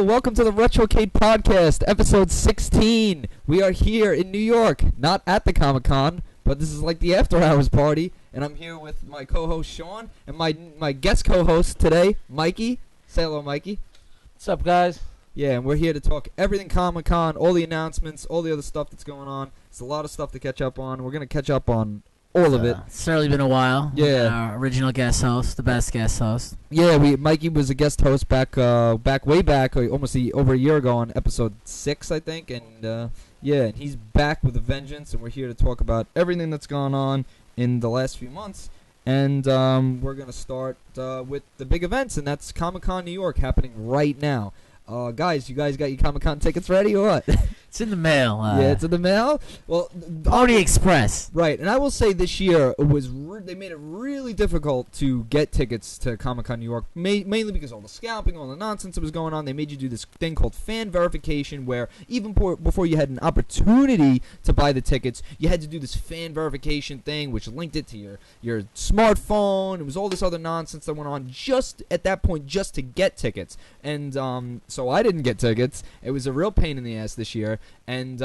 Welcome to the Retrocade podcast, episode 16. We are here in New York, not at the Comic-Con, but this is like the after-hours party, and I'm here with my co-host Sean and my guest co-host today, Mikey. Say hello, Mikey. What's up, guys? Yeah, and we're here to talk everything Comic-Con, all the announcements, all the other stuff that's going on. It's a lot of stuff to catch up on. We're going to catch up on all of it. It's certainly been a while. Yeah. Our original guest host, the best guest host. Yeah, Mikey was a guest host way back, almost over a year ago on episode 6, I think. And, yeah, and he's back with a vengeance, and we're here to talk about everything that's gone on in the last few months. And we're going to start with the big events, and that's Comic-Con New York happening right now. Guys, you guys got your Comic-Con tickets ready or what? It's in the mail. Yeah, it's in the mail. Well, Pony Express. Right, and I will say this year it was they made it really difficult to get tickets to Comic-Con New York, mainly because all the scalping, all the nonsense that was going on. They made you do this thing called fan verification, where even before you had an opportunity to buy the tickets, you had to do this fan verification thing, which linked it to your smartphone. It was all this other nonsense that went on just at that point just to get tickets. And so I didn't get tickets. It was a real pain in the ass this year. And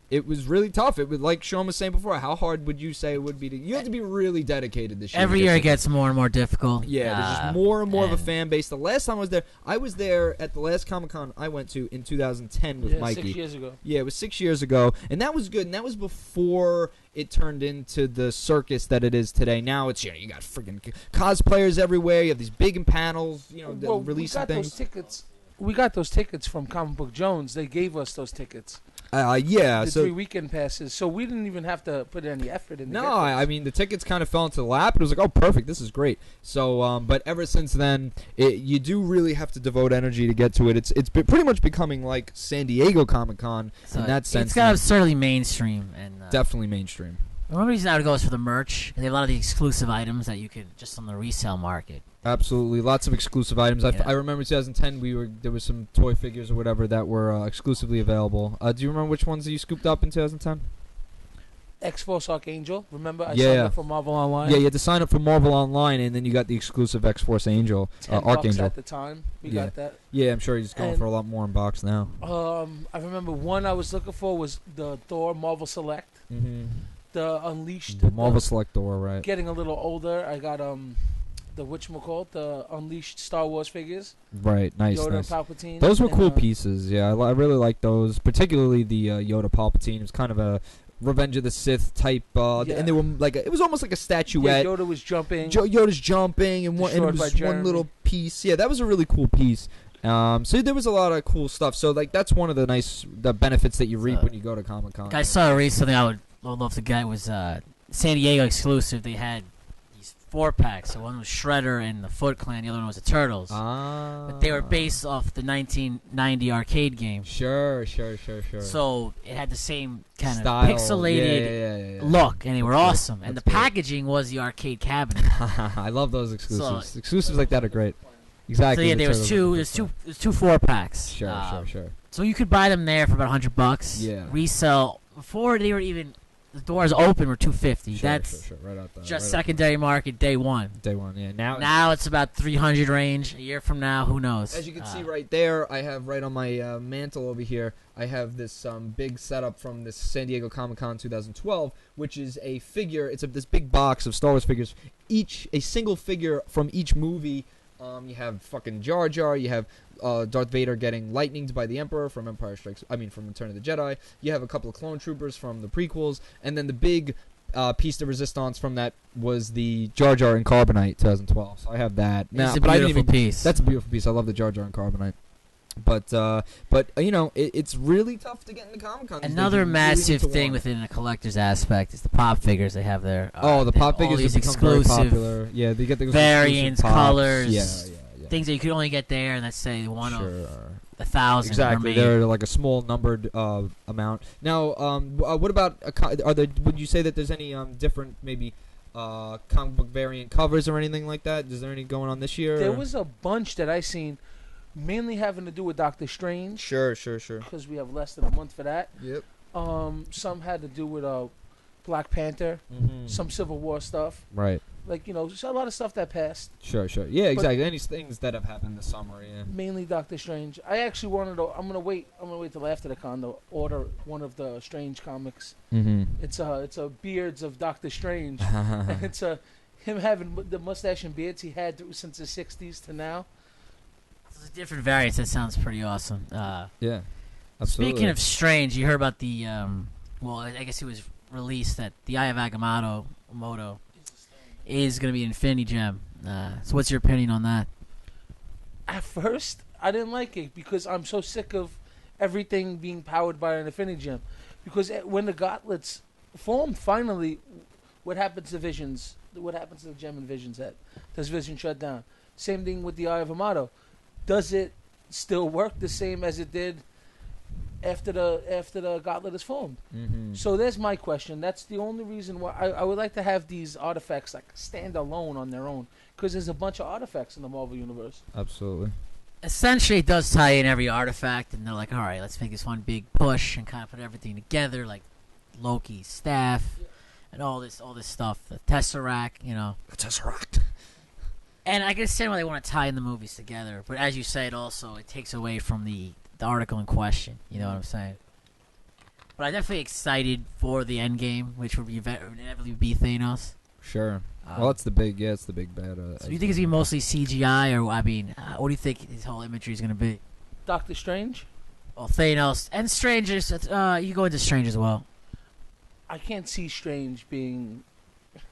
it was really tough. It was like Sean was saying before. How hard would you say it would be? You have to be really dedicated this year. Every year it gets more and more difficult. Yeah, there's just more and more of a fan base. The last time I was there at the last Comic-Con I went to in 2010 with Mikey. 6 years ago. Yeah, it was 6 years ago, and that was good. And that was before it turned into the circus that it is today. Now it's you got freaking cosplayers everywhere. You have these big panels, releasing things. We got those tickets from Comic Book Jones. They gave us those tickets. Yeah. The so 3 weekend passes. So we didn't even have to put any effort in. No, I mean the tickets kind of fell into the lap. It was like, oh, perfect, this is great. So, but ever since then, you do really have to devote energy to get to it. It's pretty much becoming like San Diego Comic-Con in that sense. It's got absurdly mainstream and definitely mainstream. One reason I would go is for the merch. They have a lot of the exclusive items that you could just on the resale market. Absolutely, lots of exclusive items. Yeah. I remember 2010 there was some toy figures or whatever that were exclusively available. Do you remember which ones that you scooped up in 2010? X-Force Archangel. Remember, I signed up for Marvel Online. Yeah, you had to sign up for Marvel Online, and then you got the exclusive X-Force Archangel. $10 at the time. We got that. Yeah, I'm sure he's going for a lot more in box now. I remember one I was looking for was the Thor Marvel Select. Mm-hmm. The Unleashed. The Marvel Select Thor, right? Getting a little older, I got the Unleashed Star Wars figures. Right, nice, Yoda nice. and Palpatine. Those were cool pieces. Yeah, I really like those, particularly the Yoda Palpatine. It was kind of a Revenge of the Sith type, and they were like it was almost like a statuette. Yeah, Yoda was jumping. Yoda's jumping, and it was one little piece. Yeah, that was a really cool piece. So there was a lot of cool stuff. So like that's one of the benefits that you reap when you go to Comic-Con. I saw recently. I would love to get was San Diego exclusive. They had 4-packs. So one was Shredder and the Foot Clan. The other one was the Turtles. But they were based off the 1990 arcade game. Sure. So it had the same kind style. of pixelated look, and they were awesome. And the packaging was the arcade cabinet. I love those exclusives. Exclusives like that are great. Exactly. So yeah, there's two 4-packs. Sure. So you could buy them there for about $100. Yeah. Resell before they were even. The doors open were $250. That's sure. Right out there. Just secondary market day one. Yeah. Now it's about $300 range. A year from now, who knows? As you can see right there, I have right on my mantle over here, I have this big setup from this San Diego Comic-Con 2012, which is a figure. It's this big box of Star Wars figures. A single figure from each movie. You have fucking Jar Jar. You have Darth Vader getting lightninged by the Emperor from from Return of the Jedi. You have a couple of clone troopers from the prequels, and then the big piece de resistance from that was the Jar Jar in Carbonite 2012. So I have that. It's a beautiful piece. That's a beautiful piece. I love the JarJar in Carbonite. But it's really tough to get into Comic-Con. Another massive thing within the collector's aspect is the pop figures they have there. The pop figures have become very popular. Yeah, they get the variants, colors, yeah. Things that you could only get there, and let's say one of 1,000. Exactly, they're like a small numbered amount. Now, what about would you say that there's any different maybe comic book variant covers or anything like that? Is there any going on this year? There was a bunch that I seen. mainly having to do with Doctor Strange. Sure. Because we have less than a month for that. Yep. Some had to do with Black Panther. Mm-hmm. Some Civil War stuff. Right. Like, just a lot of stuff that passed. Sure. Yeah, exactly. Any things that have happened this summer, yeah. Mainly Doctor Strange. I actually wanted to. I'm gonna wait till after the con to order one of the Strange comics. Mm-hmm. It's a Beards of Doctor Strange. And it's him having the mustache and beards he had since the '60s to now. There's different variants. That sounds pretty awesome. Yeah. Absolutely. Speaking of Strange, you heard about the well, I guess it was released that the Eye of Agamotto is going to be an Infinity Gem. So what's your opinion on that? At first, I didn't like it because I'm so sick of everything being powered by an Infinity Gem. Because when the gauntlets formed, finally, what happens to Visions? What happens to the gem in Vision's head? Does Vision shut down? Same thing with the Eye of Agamotto. Does it still work the same as it did after the gauntlet is formed? Mm-hmm. So there's my question. That's the only reason why I would like to have these artifacts like stand alone on their own, because there's a bunch of artifacts in the Marvel Universe. Absolutely. Essentially, it does tie in every artifact, and they're like, all right, let's make this one big push and kind of put everything together, like Loki's staff and all this stuff, the Tesseract, The Tesseract. And I can understand why they want to tie in the movies together, but as you said, also it takes away from the article in question. You know what I'm saying? But I'm definitely excited for the end game, which would inevitably be Thanos. Sure. Well, it's the big bad. So do you think it's gonna be mostly CGI, or what do you think his whole imagery is gonna be? Doctor Strange? Well, Thanos and Strange. You go into Strange as well. I can't see Strange being.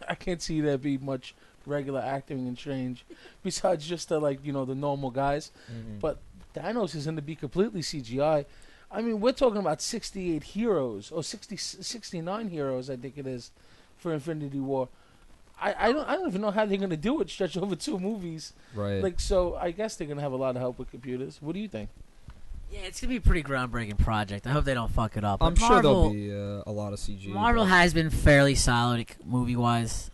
I can't see there be much regular acting in Strange, besides just the the normal guys. Mm-hmm. But Thanos is going to be completely CGI. I mean, we're talking about 68 heroes or 69 heroes, I think it is, for Infinity War. I don't even know how they're going to do it. Stretch over 2 movies, Right. So I guess they're going to have a lot of help with computers. What do you think? Yeah, it's gonna be a pretty groundbreaking project. I hope they don't fuck it up. I'm But sure there'll be a lot of CG. Marvel has been fairly solid movie-wise.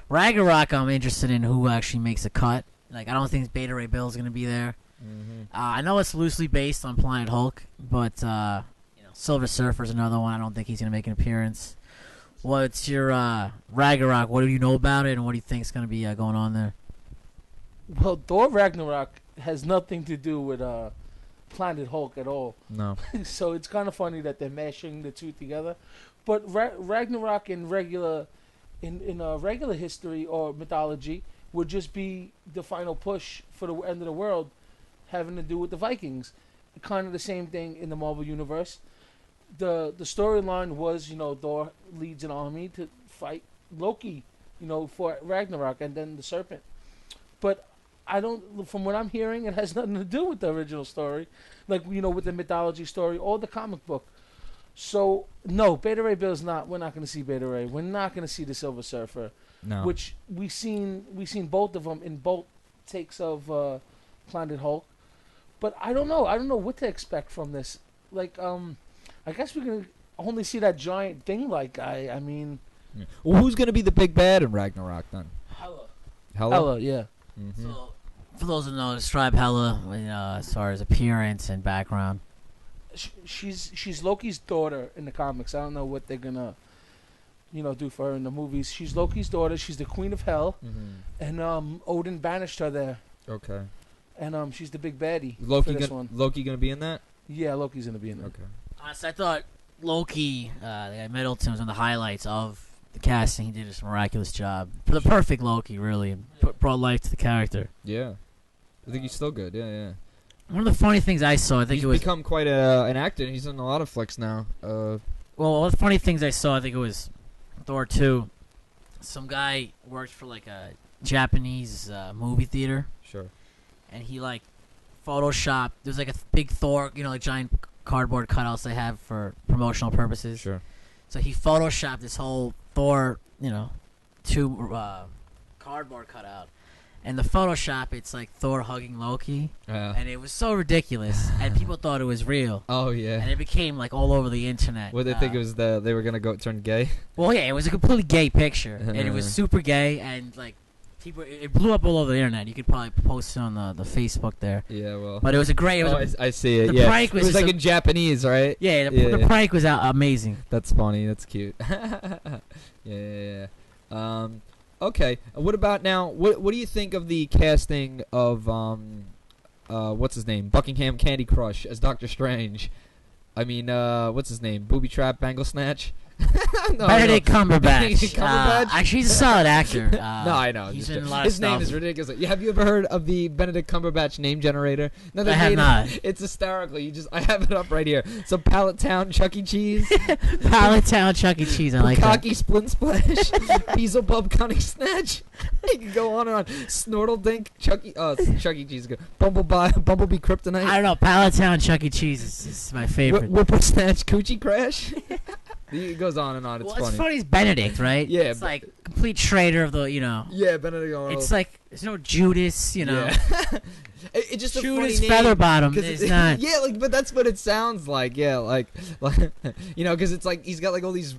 Ragnarok, I'm interested in who actually makes a cut. Like, I don't think Beta Ray Bill is gonna be there. Mm-hmm. I know it's loosely based on Planet Hulk, but Silver Surfer's another one. I don't think he's gonna make an appearance. What's your Ragnarok? What do you know about it, and what do you think is gonna be going on there? Well, Thor Ragnarok has nothing to do with Planet Hulk at all. No. So it's kind of funny that they're mashing the two together. But Ragnarok in regular history or mythology would just be the final push for the end of the world, having to do with the Vikings. Kind of the same thing in the Marvel Universe. The storyline was, Thor leads an army to fight Loki, for Ragnarok, and then the serpent. But from what I'm hearing, it has nothing to do with the original story, with the mythology story or the comic book. So no, Beta Ray Bill's not. We're not going to see Beta Ray. We're not going to see the Silver Surfer. No. Which we've seen both of them in both takes of Planet Hulk. But I don't know. I don't know what to expect from this. I guess we're going to only see that giant thing-like guy. I mean, well, who's going to be the big bad in Ragnarok then? Hela, yeah. Mm-hmm. So, for those who know, describe Hela as far as appearance and background. She's Loki's daughter in the comics. I don't know what they're gonna, do for her in the movies. She's Loki's daughter. She's the queen of hell, and Odin banished her there. Okay. And she's the big baddie. Loki for this one. Loki gonna be in that? Yeah, Loki's gonna be in it. Okay. Honestly, I thought Loki, the guy Middleton, was one of the highlights of the casting. He did a miraculous job for the perfect Loki, really, and brought life to the character. Yeah. I think he's still good. Yeah. One of the funny things I saw, He's become quite an actor. He's in a lot of flicks now. Well, one of the funny things I saw, I think it was Thor 2. Some guy worked for a Japanese movie theater. Sure. And he photoshopped. There's a big Thor, giant cardboard cutouts they have for promotional purposes. Sure. So he photoshopped this whole Thor, 2 cardboard cutout. And the Photoshop, it's Thor hugging Loki. And it was so ridiculous. And people thought it was real. Oh, yeah. And it became all over the internet. What did they think it was they were going to go turn gay? Well, yeah, it was a completely gay picture. And it was super gay. And People, it blew up all over the internet. You could probably post it on the Facebook there. Yeah, well. But it was a great. It was I see it. the Yeah, prank was it was like in Japanese, right? Yeah, the prank was amazing. That's funny. That's cute. Yeah. Okay. What about now? What do you think of the casting of what's his name? Buckingham Candy Crush as Doctor Strange. I mean, what's his name? Booby Trap Bangle Snatch. Benedict Cumberbatch. Cumberbatch? Actually, he's a solid actor. No, I know. He's in a lot of his stuff. name is ridiculous. Have you ever heard of the Benedict Cumberbatch name generator? No, I have not. It's hysterical. I have it up right here. So Pallet Town Chuck E. Cheese. Pallet Town Chuck E. Cheese. I like that. Bukkake Splint Splash. Beelzebub Cunning Snatch. You can go on and on. Snortle Dink Chuck E. Chuck E. Cheese is good. Bumblebee Kryptonite. I don't know. Pallet Town Chuck E. Cheese is my favorite. Whippersnatch Coochie Crash. It goes on and on. It's funny. What's funny is Benedict, right? Yeah. It's like complete traitor of the, Yeah, Benedict Arnold. It's like there's no Judas, Yeah. It's just Judas a funny name. Featherbottom. It's not. Yeah, but that's what it sounds like. Yeah, like because it's like he's got like all these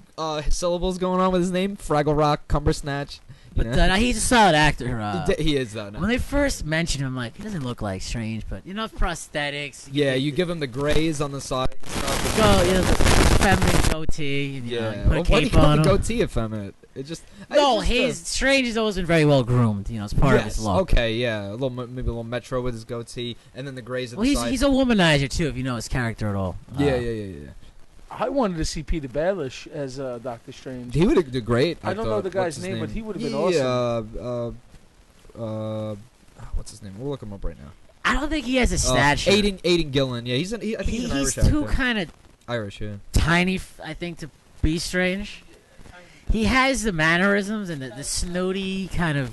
syllables going on with his name: Fraggle Rock, Cumbersnatch. But he's a solid actor. He is though. No. When they first mentioned him, I'm like, he doesn't look like Strange, but prosthetics. Yeah, you give him the grays on the side. The feminine goatee. And, you put a why do you cape call on the him. goatee effeminate? It just Strange has always been very well groomed. It's part of his look. Okay, yeah, maybe a little Metro with his goatee, and then the grays at the side. He's a womanizer too, if you know his character at all. Yeah. I wanted to see Peter Baelish as Doctor Strange. He would have done great. I don't know the guy's name, but he would have been awesome. What's his name? We'll look him up right now. I don't think he has a stature. Aidan Gillen. Yeah, I think he's an Irish actor. Too kind of Irish, yeah. Tiny, I think, to be Strange. He has the mannerisms and the snooty kind of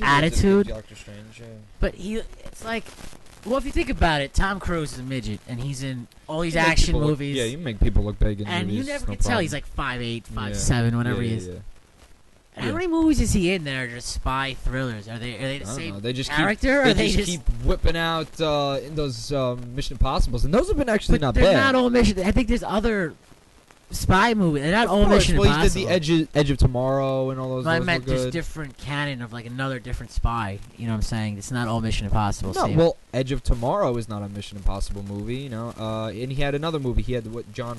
attitude. Doctor Strange, yeah. But it's like, well, if you think about it, Tom Cruise is a midget, and he's in all these action movies. You make people look big in and movies. You never can tell he's like 5'8", 5'7", whatever he is. Yeah. How many movies is he in that are just spy thrillers? Are they the same character? They just keep whipping out in those Mission Impossibles, and those have been actually not bad. They're not all Mission. I think there's other spy movies. They're not all Mission Impossible. He did the Edge of Tomorrow and all those. I meant there's different canon of like another different spy. You know what I'm saying? It's not all Mission Impossible. No, well, Edge of Tomorrow is not a Mission Impossible movie. And he had another movie. He had John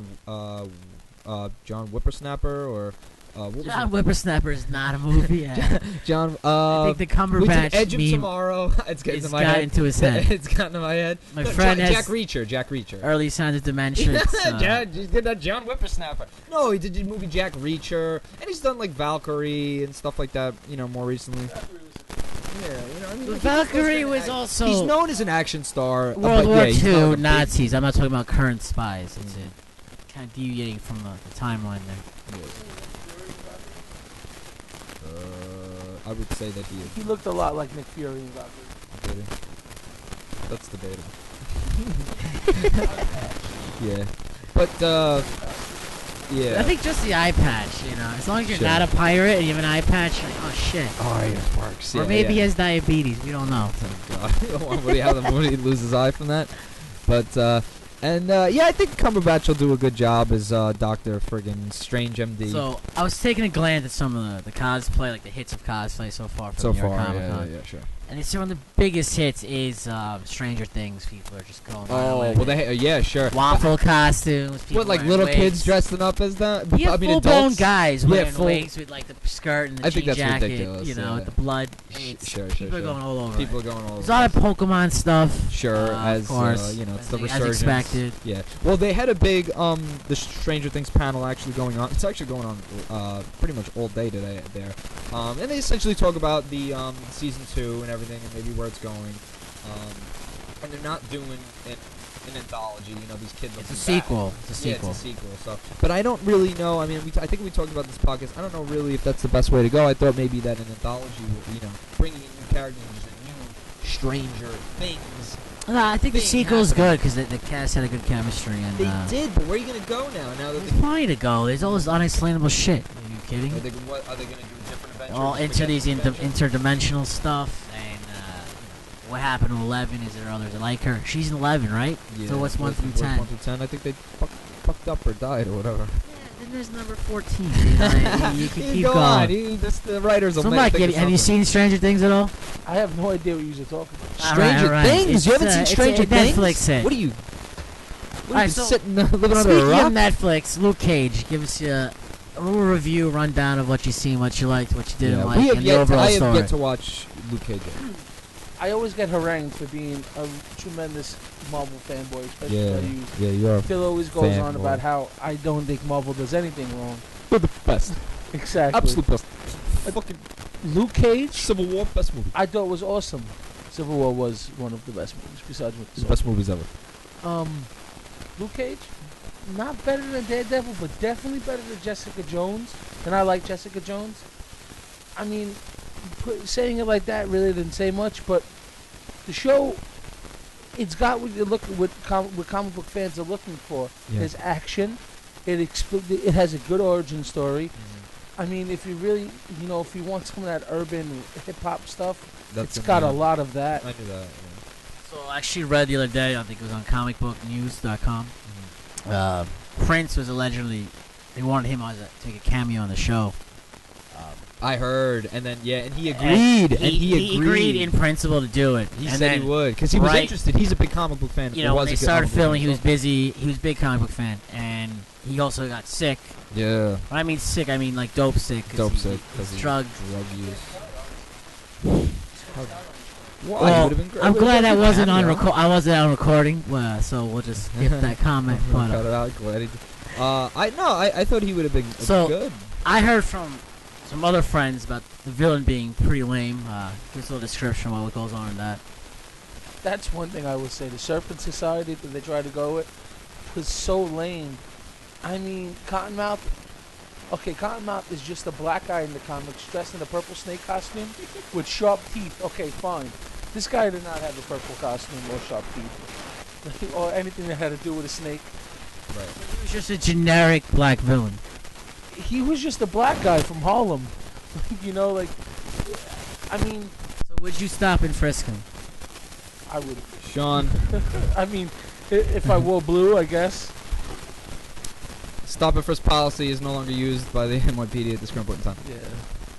Whippersnapper or. John Whippersnapper is not a movie. Yeah. John. I think the Cumberbatch Edge of Tomorrow. It's getting into my head. Into his head. It's gotten to my head. My friend has Jack Reacher. Early signs of dementia. He did that John Whippersnapper. No, he did the movie Jack Reacher, and he's done like Valkyrie and stuff like that. More recently. Yeah, Valkyrie was also. He's known as an action star. World War II Nazis. I'm not talking about current spies. It's kind of deviating from the timeline there. Yeah. I would say that he is. He looked a lot like Nick Fury in Valkyrie. That's debatable. Yeah. But, yeah. I think just the eye patch, As long as you're not a pirate and you have an eye patch, you're like, oh, shit. Oh, yeah, it works. Or maybe he has diabetes. We don't know. Would he lose his eye from that? But, I think Cumberbatch will do a good job as Dr. Friggin' Strange MD. So, I was taking a glance at some of the cosplay, like the hits of cosplay so far from New York Comic Con. Yeah, sure. And it's one of the biggest hits is Stranger Things. People are just going. Sure. Waffle costumes. What, like little kids dressing up as that? Yeah, full-blown guys wearing full wigs with like the skirt and the jean jacket. That's ridiculous. With the blood. People are going all over. People are going all over. There's a lot of Pokemon stuff. Sure, of course. It's the resurgence. As expected. Yeah. Well, they had a big the Stranger Things panel actually going on. It's actually going on pretty much all day today there. And they essentially talk about the season 2 and everything and maybe where it's going. And they're not doing an anthology. These kids. It's a sequel. Yeah, it's a sequel. So, but I don't really know. I mean, I think we talked about this podcast. I don't know really if that's the best way to go. I thought maybe that an anthology would, bringing in new characters and new Stranger Things. I think the sequel's good because the cast had a good chemistry. And they did, but where are you going to go now? There's plenty to go. There's all this unexplainable shit. Are you kidding? Are they going to do different adventures? All into these interdimensional stuff. And what happened to 11? Is there others that like her? She's in 11, right? Yeah. So what's 1 through 10? 1 through 10. I think they fucked up or died or whatever. Then there's number 14. You can keep Go on. going. The writers will So, make Mike, think of have you something. seen Stranger Things at all? I have no idea what you're talking about. Stranger All right. Things? You It's, haven't seen it's Stranger a Things? Netflix hit. What are you? What are Alright, you so sitting living under a Speaking rock? of Netflix, Luke Cage, give us a little review, rundown of what you seen, what you liked, what you didn't like, and the overall I have story. yet to watch Luke Cage. I always get harangued for being a tremendous Marvel fanboy, especially by you. Yeah, you're Phil always goes on fanboy. about how I don't think Marvel does anything wrong. the best. Exactly. Absolute best. Fucking Luke Cage, Civil War, best movie. I thought was awesome. Civil War was one of the best movies, besides with The best movies ever. Luke Cage, not better than Daredevil, but definitely better than Jessica Jones. And I like Jessica Jones. I mean, saying it like that really didn't say much, but the show, it's got what you're looking, what comic book fans are looking for. Yeah. There's action. It has a good origin story. Mm-hmm. I mean, if you really, if you want some of that urban hip hop stuff, That's it's got a lot of that. I knew that. So I actually read the other day, I think it was on comicbooknews.com. Yeah. Prince was allegedly, they wanted him to take a cameo on the show. I heard, and then and he agreed, and he agreed in principle to do it. He and said then, he would, because he was right- interested. He's a big comic book fan. when they started filming, he was busy. He was a big comic book fan, and he also got sick. Yeah. When I mean sick, I mean like dope sick. Dope sick. Drug use. Well, I'm glad that wasn't on I wasn't on recording, so we'll just skip that comment. But, Cut it out. Glad he did. I thought he would have been So- good. I heard from some other friends about the villain being pretty lame. Give us a little description of what goes on in that. That's one thing I would say. The Serpent Society that they tried to go with was so lame. I mean, Cottonmouth. Okay, Cottonmouth is just a black guy in the comics dressed in a purple snake costume with sharp teeth. Okay, fine. This guy did not have a purple costume or sharp teeth or anything that had to do with a snake. Right. He was just a generic black villain. He was just a black guy from Harlem. I mean, So would you stop and frisk him? I would. Sean, I mean, if I wore blue, I guess. stop and frisk policy is no longer used by the NYPD at this current point in time. Yeah.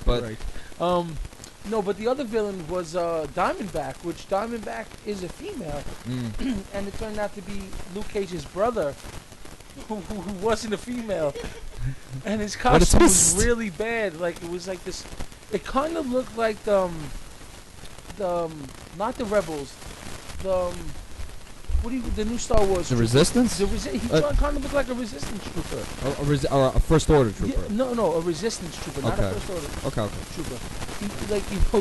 But Right. No, but the other villain was Diamondback, which Diamondback is a female, and it turned out to be Luke Cage's brother, who wasn't a female, and his costume was twist. really bad. Like it was like this. It kind of looked like the not the Rebels, the new Star Wars. the trooper. Resistance? He kind of looked like a Resistance trooper. Or a First Order trooper? Yeah, no, a Resistance trooper, not a Okay. First Order Okay. trooper.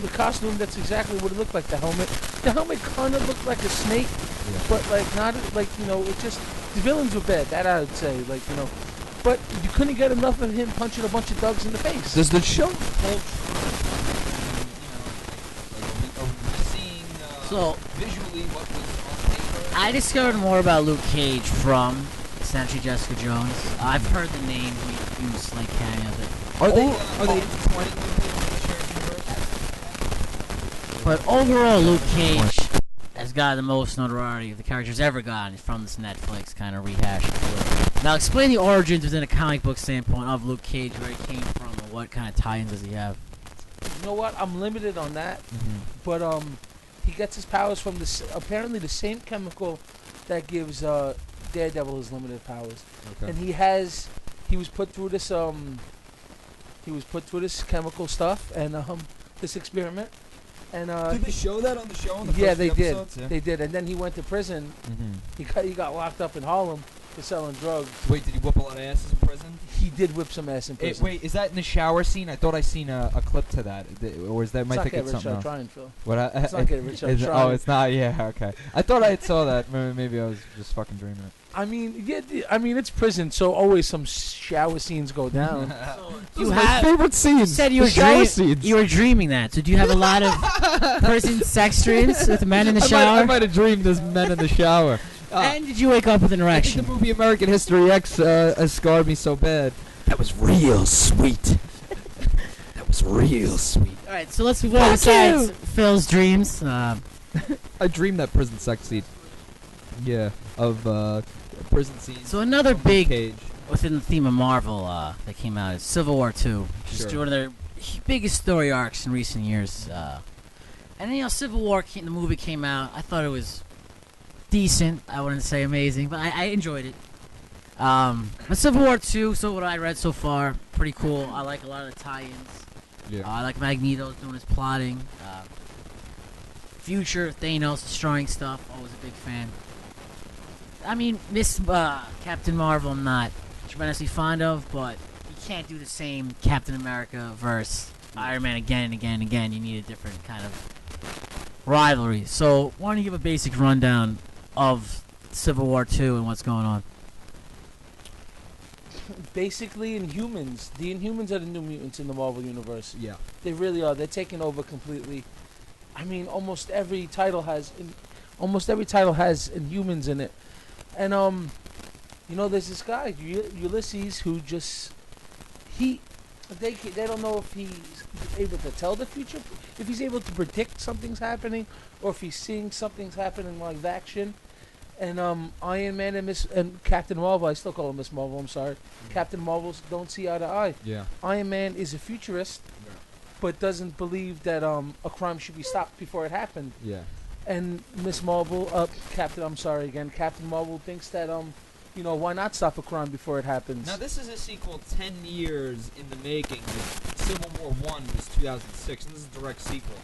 The costume, that's exactly what it looked like. The helmet kind of looked like a snake, Yeah. but not it just, the villains were bad, that I would say, but you couldn't get enough of him punching a bunch of thugs in the face. Does the show So visually what was on paper? I discovered more about Luke Cage from essentially Jessica Jones. I've heard the name used like cameos. Are they intertwining But overall, Luke Cage has got the most notoriety the character's ever gotten from this Netflix kind of rehash. Now, explain the origins within a comic book standpoint of Luke Cage, where he came from, and what kind of tie-ins does he have? You know what? I'm limited on that, but he gets his powers from apparently the same chemical that gives Daredevil his limited powers, and he was put through this chemical stuff and this experiment. And Did they show that on the show? In the yeah, first they few did. episodes? Yeah. They did. And then he went to prison. He got locked up in Harlem for selling drugs. Wait, did he whip a lot of asses in prison? He did whip some ass in prison. Wait, is that in the shower scene? I thought I seen a clip to that, or is that It's might not think Get it's Rich something I'm else? Trying, Phil. What? It's not Get Rich I'm is it- Trying. Oh, it's not. Yeah, okay. I thought I saw that. Maybe I was just fucking dreaming it. I mean, it's prison, so always some shower scenes go down. You my favorite scenes. You said you the were shower scenes. You were dreaming that. So do you have a lot of prison sex dreams with men in the shower? I might have dreamed as men in the shower. And did you wake up with an I think erection? the movie American History X has scarred me so bad. That was real sweet. That was real sweet. All right, so let's move on besides Phil's dreams. I dreamed that prison sex scene. Yeah, of prison scenes. So another from big Cage. within the theme of Marvel that came out is Civil War II, which is Sure. one of their biggest story arcs in recent years. And Civil War, the movie came out. I thought it was decent. I wouldn't say amazing, but I enjoyed it. But Civil War II, so what I read so far, pretty cool. I like a lot of the tie-ins. Yeah. I like Magneto doing his plotting. Future Thanos destroying stuff. Always a big fan. I mean, Miss Captain Marvel, I'm not tremendously fond of, but you can't do the same Captain America versus Iron Man again and again and again. You need a different kind of rivalry. So, why don't you give a basic rundown of Civil War II and what's going on? Basically, Inhumans. The Inhumans are the new mutants in the Marvel Universe. Yeah. They really are. They're taking over completely. I mean, almost every title has Inhumans in it. And there's this guy Ulysses who just they don't know if he's able to tell the future, if he's able to predict something's happening, or if he's seeing something's happening live action. And Iron Man and Captain Marvel, I still call him Miss Marvel, I'm sorry. Captain Marvel don't see eye to eye. Yeah. Iron Man is a futurist, but doesn't believe that a crime should be stopped before it happened. Yeah. And Miss Marvel, Captain Marvel thinks that why not stop a crime before it happens? Now this is a sequel 10 years in the making. Civil War 1 was 2006, and this is a direct sequel.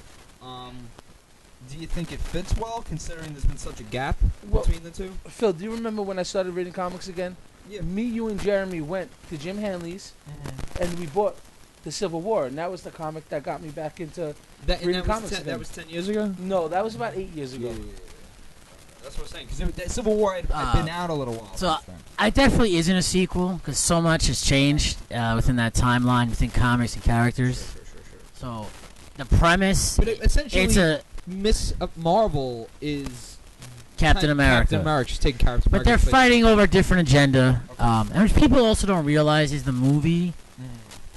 Do you think it fits well, considering there's been such a gap between the two? Phil, do you remember when I started reading comics again? Yeah. Me, you, and Jeremy went to Jim Hanley's, and we bought the Civil War, and that was the comic that got me back into reading comics again. That was 10 years ago? No, that was about 8 years ago. Yeah. That's what I'm saying, because Civil War had been out a little while. So, it definitely isn't a sequel, because so much has changed within that timeline, within comics and characters. Sure. So, the premise, But essentially, it's a Miss Marvel is Captain America. Captain America. She's taking Captain But America's they're place. fighting over a different agenda. And what people also don't realize is the movie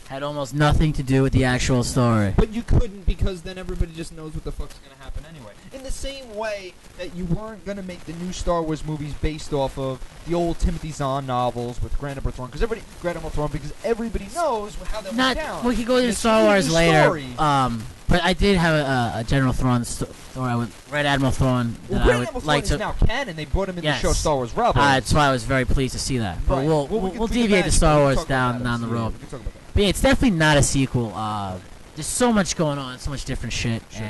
had almost nothing to do with the actual story. But you couldn't, because then everybody just knows what the fuck's going to happen anyway. In the same way that you weren't going to make the new Star Wars movies based off of the old Timothy Zahn novels with Grand Emperor Thrawn, because everybody knows how they went down. We could go into It's Star a Wars new later. story. But I did have a General Thrawn story with Red Admiral Thrawn that I Grand would Emperor like Thrawn to. is now canon. They brought him in Yes. the show Star Wars Rebels. That's why I was very pleased to see that. But Right. we'll we can deviate imagine. to Star We can Wars talk about down that. the road. We can talk about that. But yeah, it's definitely not a sequel. There's so much going on, so much different shit, Sure.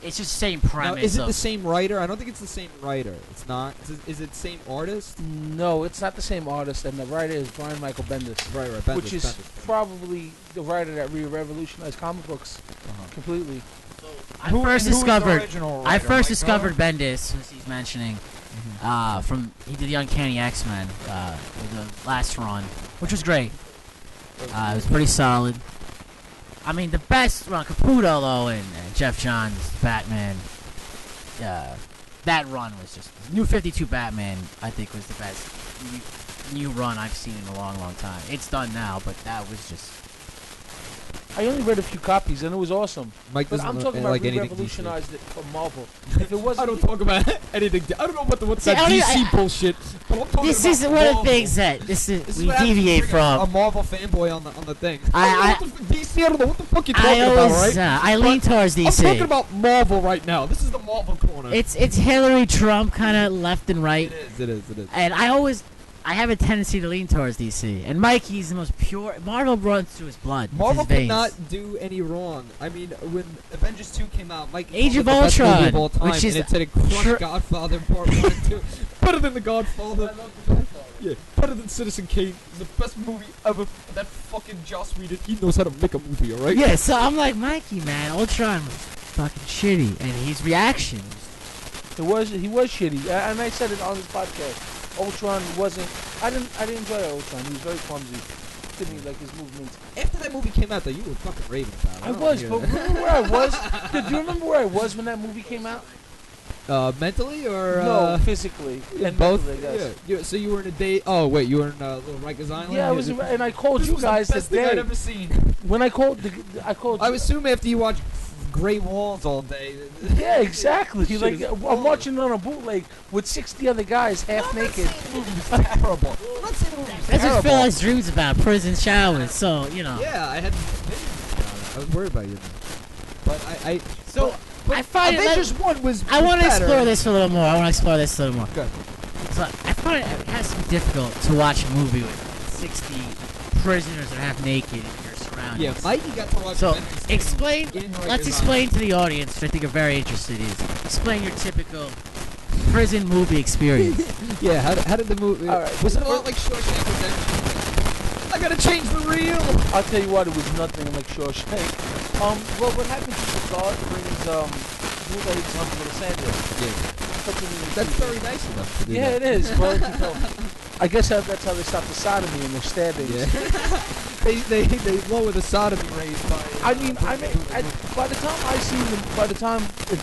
it's just the same Now, premise. is it the same writer? I don't think it's the same writer. It's not. Is it the same artist? No, it's not the same artist, and the writer is Brian Michael Bendis. Right. Which is probably the writer that revolutionized comic books completely. I first discovered Bendis. Bendis, as he's mentioning, he did the Uncanny X-Men, the last run, which was great. It was pretty solid. I mean, the best run, Caputo though, and Jeff Johns' Batman. That run was just New 52 Batman. I think was the best new run I've seen in a long, long time. It's done now, but that was just. I only read a few copies, and it was awesome. Mike But doesn't I'm talking about like anything revolutionized it for Marvel. If it wasn't, I don't talk about anything. I don't know what's See, that I don't DC even- bullshit. But I'm talking This about is one of the Marvel. things that This is we what happens when you deviate bring a from. Marvel fanboy on the thing. I DC. I don't know what the fuck you're talking I about, always right? I lean towards I'm talking DC. about Marvel right now. This is the Marvel corner. It's Hillary Trump kind of left and right, It is. and I have a tendency to lean towards DC. And Mikey's the most pure. Marvel runs through his blood. It's Marvel his veins. cannot do any wrong. I mean, when Avengers 2 came out, Mike Age called of it the best movie Ultron, of all time, which is and it said it crushed tr- Godfather Part 1 and 2. Better than The Godfather. Yeah, better than Citizen Kane. The best movie ever. That fucking Joss Whedon, he knows how to make a movie, alright? Yeah, so I'm like, Mikey, man, Ultron was fucking shitty, and his reaction. he was shitty, and I said it on this podcast. Ultron wasn't. I didn't enjoy Ultron. He was very clumsy. Didn't he, like his movements? After that movie came out, though, you were fucking raving about it. I was, but remember where I was? Dude, do you remember where I was when that movie came out? Mentally or No, physically. And both? mentally, I guess. Yeah. So you were in a day. Oh wait, you were in little Rikers Island. Yeah, I was, and I called This you was guys the best that thing I'd day. ever seen. When I called, I called. I assume after you watched gray walls all day. Yeah, exactly. Shit Like is I'm horrible. watching it on a bootleg with 60 other guys half naked. The movie was terrible. I'm not saying the movie was That's what terrible. Phil has dreams about, prison showers. So, you know. Yeah, I had. I was worried about you. But I find it. Avengers 1 was. I want to better. explore this a little more. Good. So I find it has to be difficult to watch a movie with 60 prisoners that are half naked in your surroundings. Yeah, Mikey got to watch. So Avengers 2 explain. in Rikers Let's Island. explain to the audience, which I think are very interested, is explain your typical prison movie experience. Yeah, how did the movie? All right. Was it a lot like Shawshank Redemption? I gotta change the reel. I'll tell you what, it was nothing like Shawshank. Well, what happens is the guard brings bootlegs onto Los Angeles. Yeah. Something That's very nice of them to do Yeah, that. it is. Well, you know, I guess that's how they stop the sodomy and the stabbings. Yeah. they lower the sodomy rate by. I mean, by the time I seen them, by the time the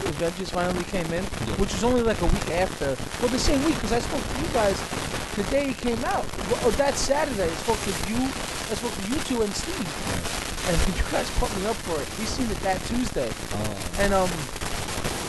Avengers finally came in, which was only like a week after, well, the same week, because I spoke to you guys the day it came out. Or that Saturday, I spoke to you two and Steve, and you guys put me up for it. We seen it that Tuesday, and